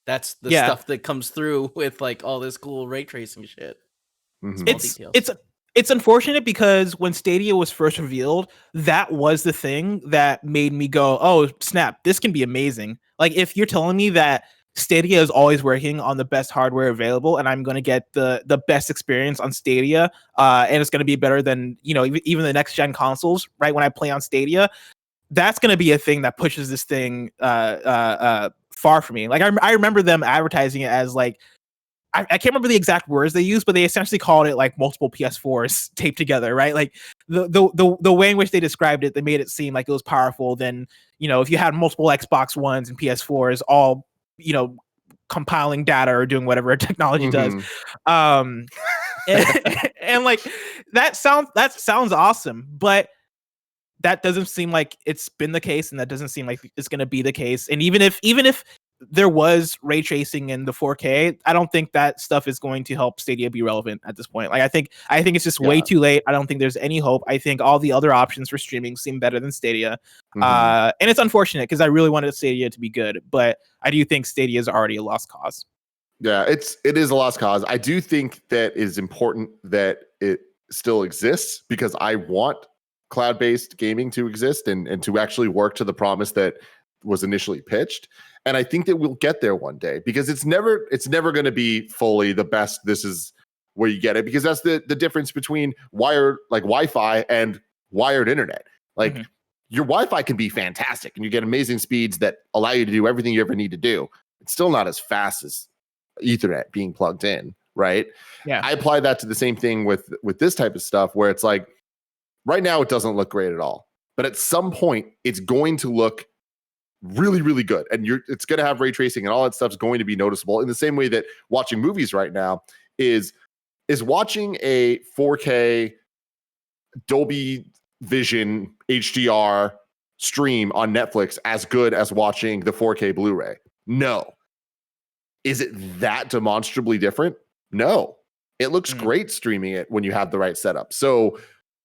that's the stuff that comes through with like all this cool ray tracing shit. Mm-hmm. It's unfortunate because when Stadia was first revealed, that was the thing that made me go, oh, snap, this can be amazing. Like, if you're telling me that Stadia is always working on the best hardware available and I'm going to get the best experience on Stadia and it's going to be better than, even the next gen consoles, right, when I play on Stadia, that's going to be a thing that pushes this thing far from me. Like, I remember them advertising it as, like, I can't remember the exact words they used, but they essentially called it like multiple PS4s taped together, right? Like the way in which they described it, they made it seem like it was powerful than, if you had multiple Xbox Ones and PS4s all, compiling data or doing whatever technology does. And like that sounds awesome, but that doesn't seem like it's been the case, and that doesn't seem like it's going to be the case. And even if there was ray tracing in the 4K, I don't think that stuff is going to help Stadia be relevant at this point. Like I think it's just way too late. I don't think there's any hope. I think all the other options for streaming seem better than Stadia. And it's unfortunate because I really wanted Stadia to be good, but I do think Stadia is already a lost cause. Yeah, it is a lost cause. I do think that it is important that it still exists because I want cloud-based gaming to exist and to actually work to the promise that was initially pitched. And I think that we'll get there one day because it's never going to be fully the best. This is where you get it because that's the difference between wired, like Wi-Fi, and wired internet. Like your Wi-Fi can be fantastic and you get amazing speeds that allow you to do everything you ever need to do. It's still not as fast as Ethernet being plugged in, right? Yeah. I apply that to the same thing with this type of stuff where it's like right now it doesn't look great at all, but at some point it's going to look really, really good. And it's going to have ray tracing and all that stuff's going to be noticeable in the same way that watching movies right now is watching a 4K Dolby Vision HDR stream on Netflix as good as watching the 4K Blu-ray? No. Is it that demonstrably different? No. It looks great streaming it when you have the right setup. So,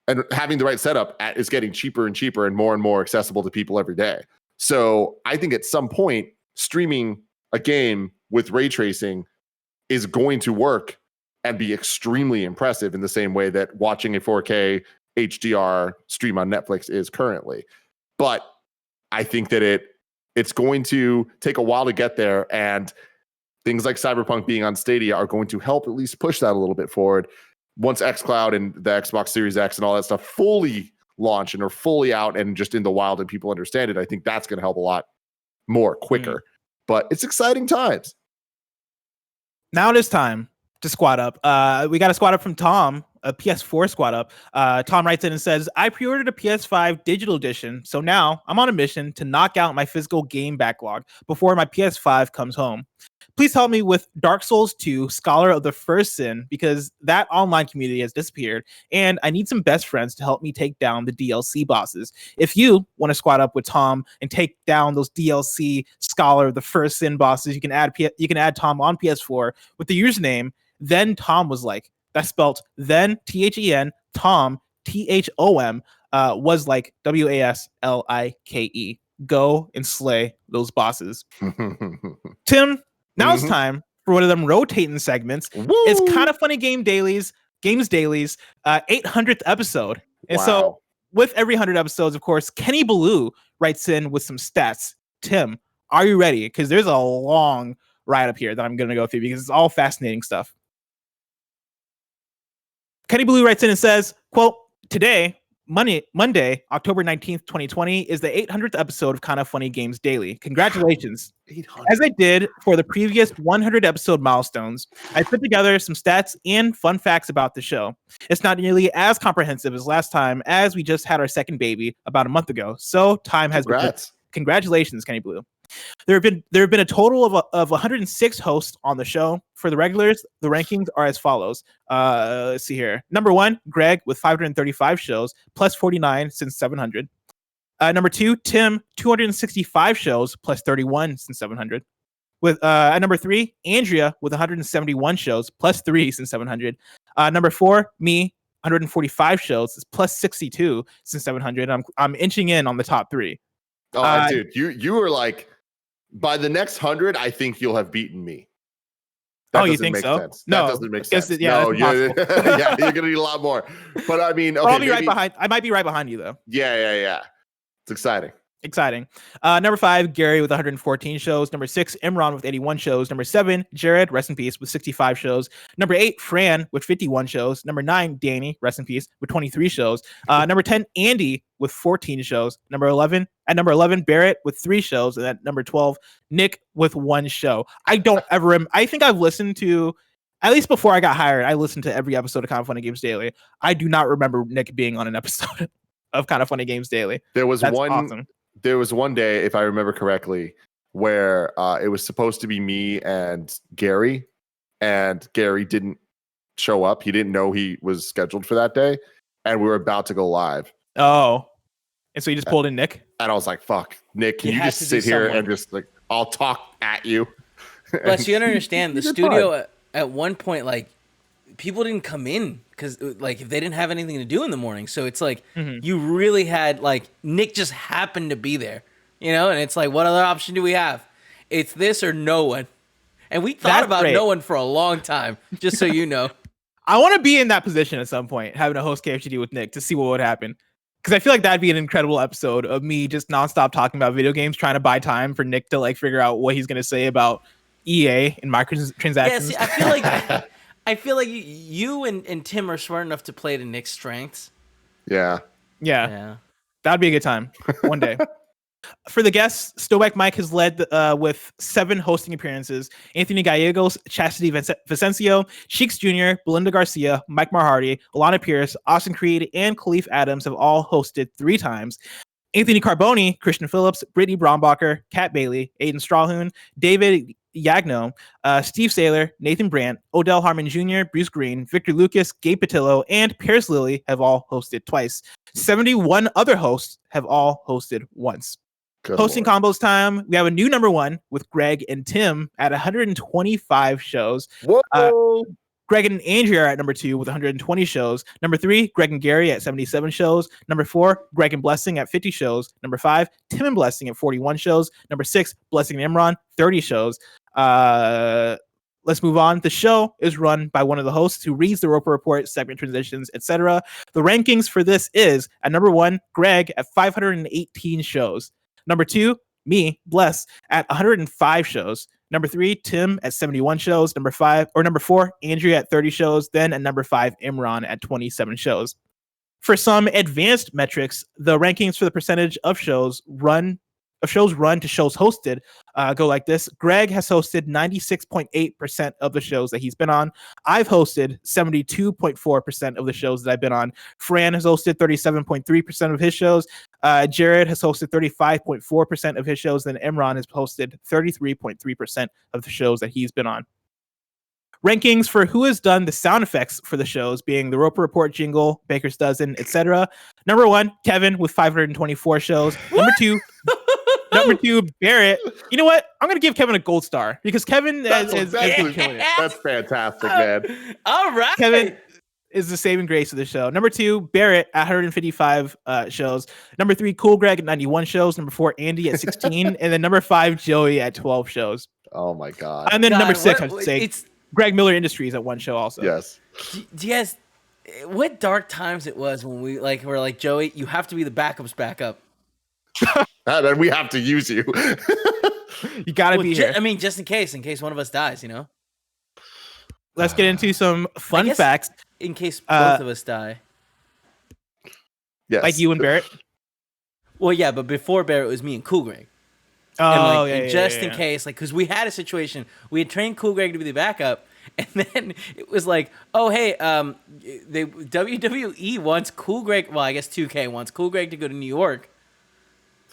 and having the right setup is getting cheaper and cheaper and more accessible to people every day. So I think at some point, streaming a game with ray tracing is going to work and be extremely impressive in the same way that watching a 4K HDR stream on Netflix is currently. But I think that it's going to take a while to get there, and things like Cyberpunk being on Stadia are going to help at least push that a little bit forward. Once xCloud and the Xbox Series X and all that stuff fully launch and are fully out and just in the wild and people understand it, I think that's going to help a lot more quicker. But it's exciting times. Now it is time to squad up. We got a squad up from Thom, a PS4 squad up. Thom writes in and says, I pre-ordered a PS5 digital edition, so now I'm on a mission to knock out my physical game backlog before my PS5 comes home. Please help me with Dark Souls 2 Scholar of the First Sin because that online community has disappeared and I need some best friends to help me take down the DLC bosses. If you want to squad up with Thom and take down those DLC Scholar of the First Sin bosses, you can add Thom on PS4 with the username Then Thom Was Like. That's spelled then THEN Thom THOM was like WASLIKE. Go and slay those bosses. Tim, now it's time for one of them rotating segments. Woo! It's Kind of Funny Games Dailies, 800th episode. And so with every 100 episodes, of course, Kenny Belou writes in with some stats. Tim, are you ready? Because there's a long ride up here that I'm going to go through because it's all fascinating stuff. Kenny Belou writes in and says, quote, today, Monday, October 19th, 2020 is the 800th episode of Kinda Funny Games Daily. Congratulations. 800. As I did for the previous 100 episode milestones, I put together some stats and fun facts about the show. It's not nearly as comprehensive as last time, as we just had our second baby about a month ago. So time has been. Congratulations, Kenny Blue. There have been a total of 106 hosts on the show. For the regulars, the rankings are as follows. Let's see here. Number 1, Greg with 535 shows, plus 49 since 700. Number 2, Tim, 265 shows, plus 31 since 700. With at number 3, Andrea with 171 shows, plus 3 since 700. Number 4, me, 145 shows, plus 62 since 700. I'm inching in on the top 3. Oh, dude, you were like, by the next 100, I think you'll have beaten me. You think so? Sense. No, that doesn't make sense. Yeah, no, yeah, you're gonna need a lot more. But I mean, okay, I'll be right behind. I might be right behind you though. Yeah. It's exciting. Number 5, Gary with 114 shows. Number 6, Imran with 81 shows. Number 7, Jared, rest in peace, with 65 shows. Number 8, Fran with 51 shows. Number 9, Danny, rest in peace, with 23 shows. Number 10, Andy with 14 shows. At number 11, Barrett with 3 shows. And at number 12, Nick with 1 show. I think I've listened to, at least before I got hired, I listened to every episode of Kinda Funny Games Daily. I do not remember Nick being on an episode of Kinda Funny Games Daily. That's awesome. There was one day, if I remember correctly, where it was supposed to be me and Gary didn't show up. He didn't know he was scheduled for that day, and we were about to go live. Oh, and so you just pulled in Nick? And I was like, fuck, Nick, can you just sit here and just like, I'll talk at you? Plus, you gotta understand, the studio at one point, like, people didn't come in because like if they didn't have anything to do in the morning. So it's like you really had like Nick just happened to be there, and it's like, what other option do we have? It's this or no one. And we thought about no one for a long time, just so you know. I want to be in that position at some point, having a host KFGD with Nick to see what would happen. Because I feel like that'd be an incredible episode of me just nonstop talking about video games, trying to buy time for Nick to like figure out what he's going to say about EA and microtransactions. Yeah, see, I feel like you and Tim are smart enough to play to Nick's strengths. Yeah. That'd be a good time one day. For the guests, Stowback Mike has led with 7 hosting appearances. Anthony Gallegos, Chastity Vicencio, Cheeks Jr., Belinda Garcia, Mike Marhardy, Alana Pierce, Austin Creed, and Khalif Adams have all hosted 3 times. Anthony Carboni, Christian Phillips, Brittany Brombacher, Kat Bailey, Aiden Strawhoon, David Yagno, Steve Saylor, Nathan Brandt, Odell Harmon Jr., Bruce Green, Victor Lucas, Gabe Patillo, and Pierce Lilly have all hosted twice. 71 other hosts have all hosted once. Good Hosting Lord. combos time. We have a new number 1 with Greg and Tim at 125 shows. Whoa! Greg and Andrea are at number 2 with 120 shows. Number 3, Greg and Gary at 77 shows. Number 4, Greg and Blessing at 50 shows. Number 5, Tim and Blessing at 41 shows. Number 6, Blessing and Imran, 30 shows. Let's move on. The show is run by one of the hosts who reads the Roper Report, segment transitions, etc. The rankings for this is at number 1, Greg at 518 shows. Number 2, me, Bless, at 105 shows. Number 3, Tim at 71 shows. Number 4, Andrea at 30 shows. Then at number 5, Imran at 27 shows. For some advanced metrics, the rankings for the percentage of shows run to shows hosted go like this. Greg has hosted 96.8% of the shows that he's been on. I've hosted 72.4% of the shows that I've been on. Fran has hosted 37.3% of his shows. Jared has hosted 35.4% of his shows. Then Imran has hosted 33.3% of the shows that he's been on. Rankings for who has done the sound effects for the shows being the Roper Report jingle, Baker's Dozen, etc. Number 1, Kevin with 524 shows. Number 2, Barrett. You know what? I'm going to give Kevin a gold star because Kevin is killing it. That's fantastic, man. All right. Kevin is the saving grace of the show. Number 2, Barrett at 155 shows. Number 3, Cool Greg at 91 shows. Number 4, Andy at 16. And then number 5, Joey at 12 shows. Oh, my God. And then number 6, I should say, Greg Miller Industries at 1 show also. Yes. Yes. What dark times it was when we were like, Joey, you have to be the backup's backup. And we have to use you. You got to be here. I mean, just in case one of us dies, Let's get into some fun facts. In case both of us die. Yes. Like you and Barrett? Well, yeah, but before Barrett, it was me and Cool Greg. Oh, And just in case, like, because we had a situation, we had trained Cool Greg to be the backup, and then it was like, oh, hey, the WWE wants Cool Greg, well, I guess 2K wants Cool Greg to go to New York,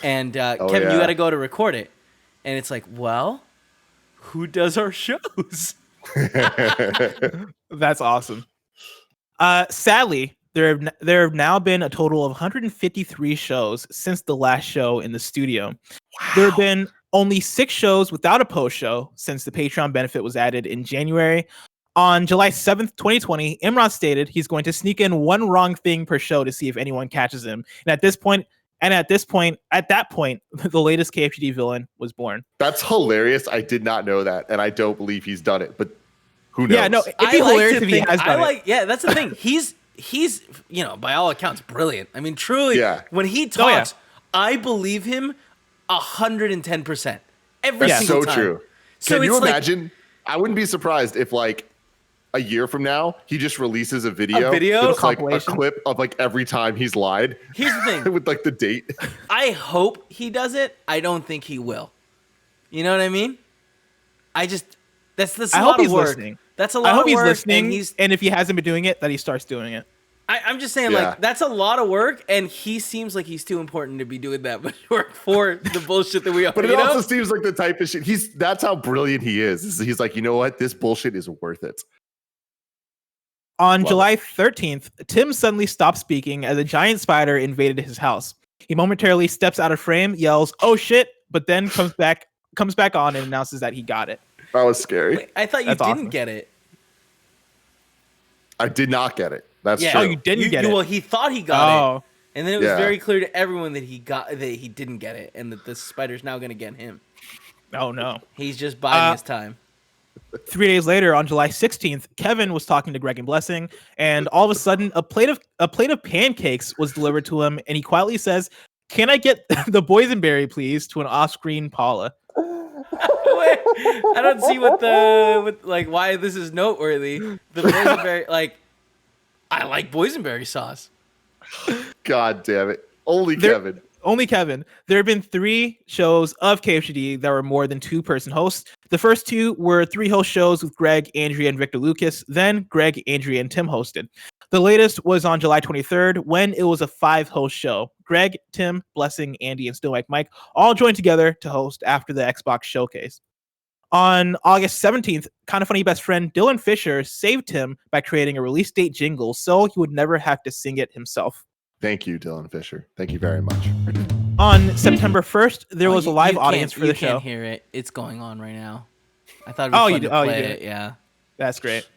and Kevin, you got to go to record it. And it's like, well, who does our shows? That's awesome. Sadly, there have now been a total of 153 shows since the last show in the studio. Wow. There have been only 6 shows without a post show since the Patreon benefit was added in January. On July 7th, 2020, Imran stated he's going to sneak in one wrong thing per show to see if anyone catches him. And at that point, the latest KFGD villain was born. That's hilarious. I did not know that, and I don't believe he's done it. But who knows? Yeah, no, it'd be hilarious if he has done it. Yeah, that's the thing. He's by all accounts brilliant. I mean, truly, when he talks, I believe him 110% every single time. So true. So can you imagine? I wouldn't be surprised if like a year from now he just releases a video that's like a clip of like every time he's lied. Here's the thing with like the date. I hope he does it. I don't think he will. You know what I mean? That's a lot of work. Listening. That's a lot of work. I hope he's listening, and if he hasn't been doing it, that he starts doing it. I'm just saying, like, that's a lot of work, and he seems like he's too important to be doing that much work for the bullshit that we are. But it also seems like the type of shit. That's how brilliant he is. He's like, you know what? This bullshit is worth it. On July 13th, Tim suddenly stopped speaking as a giant spider invaded his house. He momentarily steps out of frame, yells, "Oh shit," but then comes back on and announces that he got it. That was scary. Wait, I thought you didn't get it. I did not get it. That's true. Oh, you didn't get it. Well, he thought he got it, and then it was very clear to everyone that he didn't get it, and that the spider's now going to get him. Oh no, he's just biding his time. 3 days later, on July 16th, Kevin was talking to Greg and Blessing, and all of a sudden, a plate of pancakes was delivered to him, and he quietly says, "Can I get the boysenberry, please?" to an off-screen Paula. Wait, I don't see why this is noteworthy. The boysenberry, like, I like boysenberry sauce. God damn it! Kevin. Only Kevin. There have been 3 shows of KFGD that were more than 2-person hosts. The first 2 were 3-host shows with Greg, Andrea, and Victor Lucas. Then Greg, Andrea, and Tim hosted. The latest was on July 23rd when it was a 5-host show. Greg, Tim, Blessing, Andy, and Still Mike all joined together to host after the Xbox showcase. On August 17th, Kind of Funny best friend Dylan Fisher saved Tim by creating a release date jingle so he would never have to sing it himself. Thank you, Dylan Fisher. Thank you very much. On September 1st, there was a live audience for the show. You can't hear it. It's going on right now. I thought it was fun to play it. Yeah. That's great.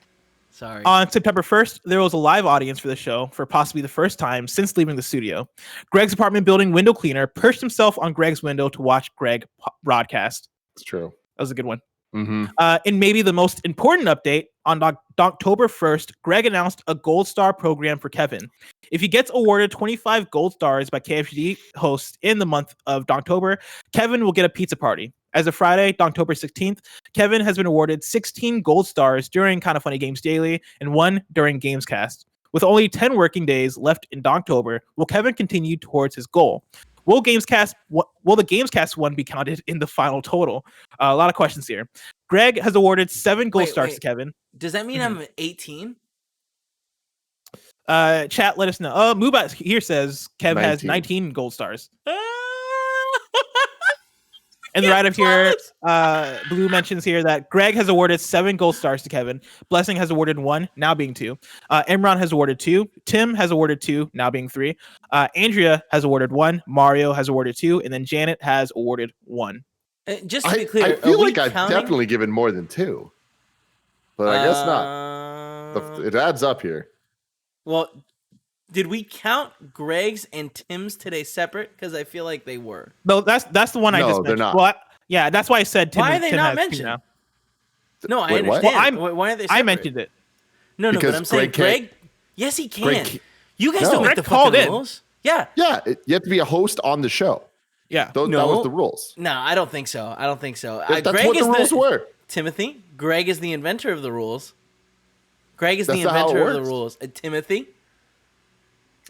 Sorry. On September 1st, there was a live audience for the show for possibly the first time since leaving the studio. Greg's apartment building window cleaner perched himself on Greg's window to watch Greg broadcast. It's true. That was a good one. Mm-hmm. And maybe the most important update, on October 1st, Greg announced a gold star program for Kevin. If he gets awarded 25 gold stars by KFGD hosts in the month of Donktober, Kevin will get a pizza party. As of Friday, Donktober 16th, Kevin has been awarded 16 gold stars during Kind of Funny Games Daily and 1 during Gamescast. With only 10 working days left in Donktober, will Kevin continue towards his goal? Will the Gamescast one be counted in the final total? A lot of questions here. Greg has awarded 7 gold stars to Kevin. Does that mean I'm 18? Chat, let us know. Mubat here says Kev has 19 gold stars. And right up here, Belou mentions here that Greg has awarded 7 gold stars to Kevin. Blessing has awarded 1, now being 2. Imran has awarded 2. Tim has awarded 2, now being 3. Andrea has awarded 1. Mario has awarded 2. And then Janet has awarded 1. Just to be clear, I feel like I've definitely given more than 2. But I guess not. It adds up here. Well, did we count Greg's and Tim's today separate? Because I feel like they were. No, that's the one I just mentioned. They're not. Well, yeah, that's why I said Tim. Why are they not mentioned? No, I understand. Why are they separate? I mentioned it. No, but I'm saying Greg. Yes, he can. You guys don't make the fucking rules. Yeah. Yeah, you have to be a host on the show. Yeah. That was the rules. No, I don't think so. That's what the rules were. Timothy, Greg is the inventor of the rules. Greg is the inventor of the rules. Timothy?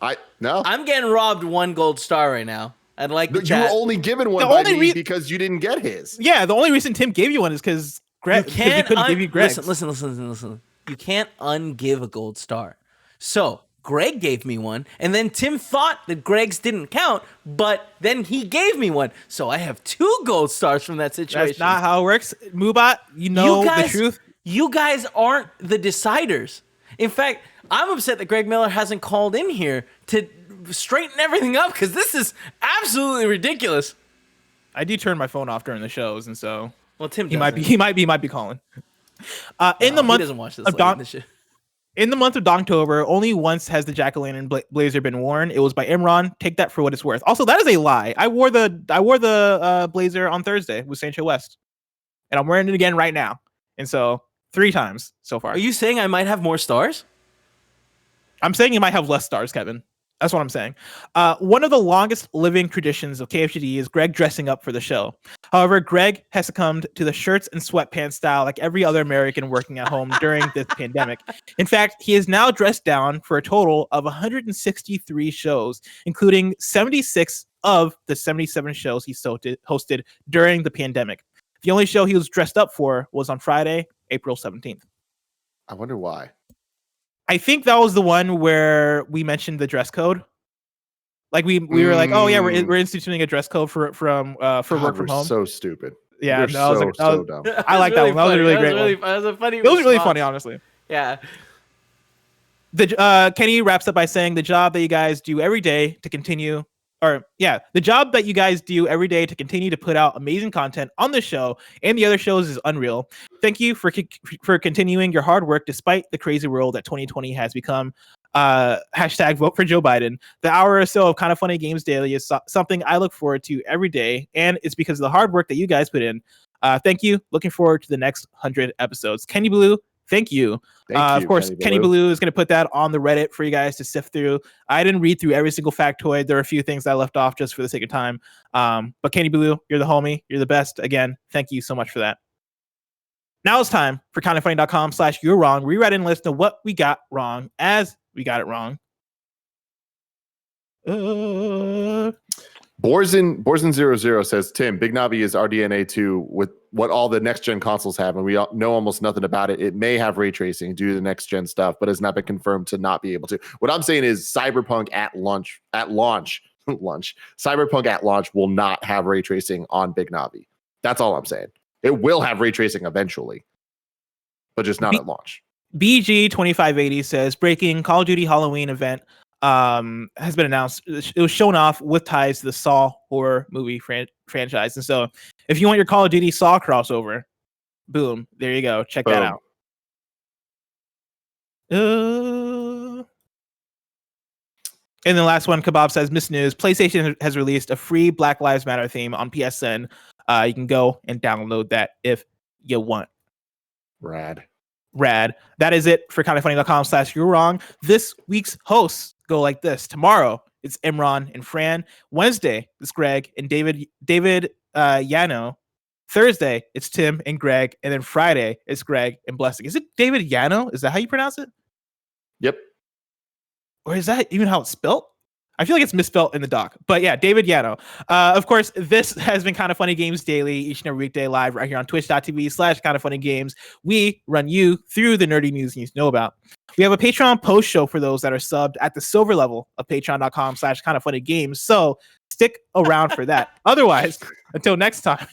I'm getting robbed 1 gold star right now. I'd like the You chat. were only given one by me because you didn't get his. Yeah, the only reason Tim gave you one is because Greg couldn't give you Greg's. Listen. You can't ungive a gold star. So Greg gave me one, and then Tim thought that Greg's didn't count, but then he gave me one. So I have 2 gold stars from that situation. That's not how it works. Moobot, the truth. You guys aren't the deciders. In fact, I'm upset that Greg Miller hasn't called in here to straighten everything up because this is absolutely ridiculous. I do turn my phone off during the shows, and so Tim he might be calling. In the month of DONKTOBER, only once has the Jack-o'-lantern blazer been worn. It was by Imran. Take that for what it's worth. Also, that is a lie. I wore the blazer on Thursday with Sancho West, and I'm wearing it again right now. And so 3 times so far. Are you saying I might have more stars? I'm saying you might have less stars, Kevin. That's what I'm saying. One of the longest living traditions of KFGD is Greg dressing up for the show. However, Greg has succumbed to the shirts and sweatpants style like every other American working at home during this pandemic. In fact, he is now dressed down for a total of 163 shows, including 76 of the 77 shows he hosted during the pandemic. The only show he was dressed up for was on Friday, April 17th. I wonder why. I think that was the one where we mentioned the dress code. Like we were like, oh yeah, we're instituting a dress code for work from home. So stupid. Yeah, so dumb. I like that one. That was a really great one. That was a funny. It was really funny, honestly. Yeah. Kenny wraps up by saying the job that you guys do every day to continue. The job that you guys do every day to continue to put out amazing content on the show and the other shows is unreal. Thank you for continuing your hard work despite the crazy world that 2020 has become. Hashtag vote for Joe Biden. The hour or so of Kind of Funny Games Daily is something I look forward to every day, and it's because of the hard work that you guys put in. Thank you. Looking forward to the next 100 episodes. Kenny Belou, thank you. Of course, Kenny Belou is going to put that on the Reddit for you guys to sift through. I didn't read through every single factoid. There are a few things I left off just for the sake of time. But Kenny Belou, you're the homie. You're the best. Again, thank you so much for that. Now it's time for kindoffunny.com/you're wrong. We read and listen to what we got wrong as we got it wrong. Borzen00 says, Tim, Big Navi is RDNA 2 with what all the next gen consoles have, and we know almost nothing about it. It may have ray tracing due to the next gen stuff, but has not been confirmed to not be able to. What I'm saying is Cyberpunk at launch, Cyberpunk at launch will not have ray tracing on Big Navi. That's all I'm saying. It will have ray tracing eventually, but just not at launch. BG2580 says, breaking Call of Duty Halloween event has been announced. It was shown off with ties to the Saw horror movie franchise. And so if you want your Call of Duty Saw crossover, boom, there you go. Check that out. And the last one, Kebab says, Miss News, PlayStation has released a free Black Lives Matter theme on PSN. You can go and download that if you want. Rad. That is it for kindoffunny.com/you're wrong. This week's hosts go like this. Tomorrow, it's Imran and Fran. Wednesday, it's Greg and David Yano. Thursday, it's Tim and Greg. And then Friday, it's Greg and Blessing. Is it David Yano? Is that how you pronounce it? Yep. Or is that even how it's spelled? I feel like it's misspelled in the doc. But yeah, David Yano. Of course, this has been Kind of Funny Games Daily, each and every weekday live right here on twitch.tv/kindoffunnygames. We run you through the nerdy news you need to know about. We have a Patreon post show for those that are subbed at the silver level of patreon.com/kindoffunnygames. So stick around for that. Otherwise, until next time,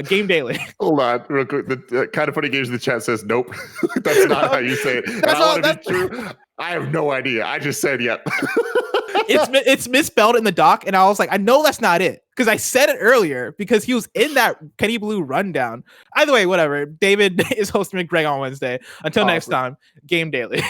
Game Daily. Hold on, real quick. The Kind of Funny Games in the chat says, nope. That's not how you say it. And I want to be true. I have no idea. I just said, yep. It's misspelled in the doc, and I was like, I know that's not it because I said it earlier because he was in that Kenny Belou rundown. Either way, whatever. David is hosting with Greg on Wednesday. Until next time, Game Daily.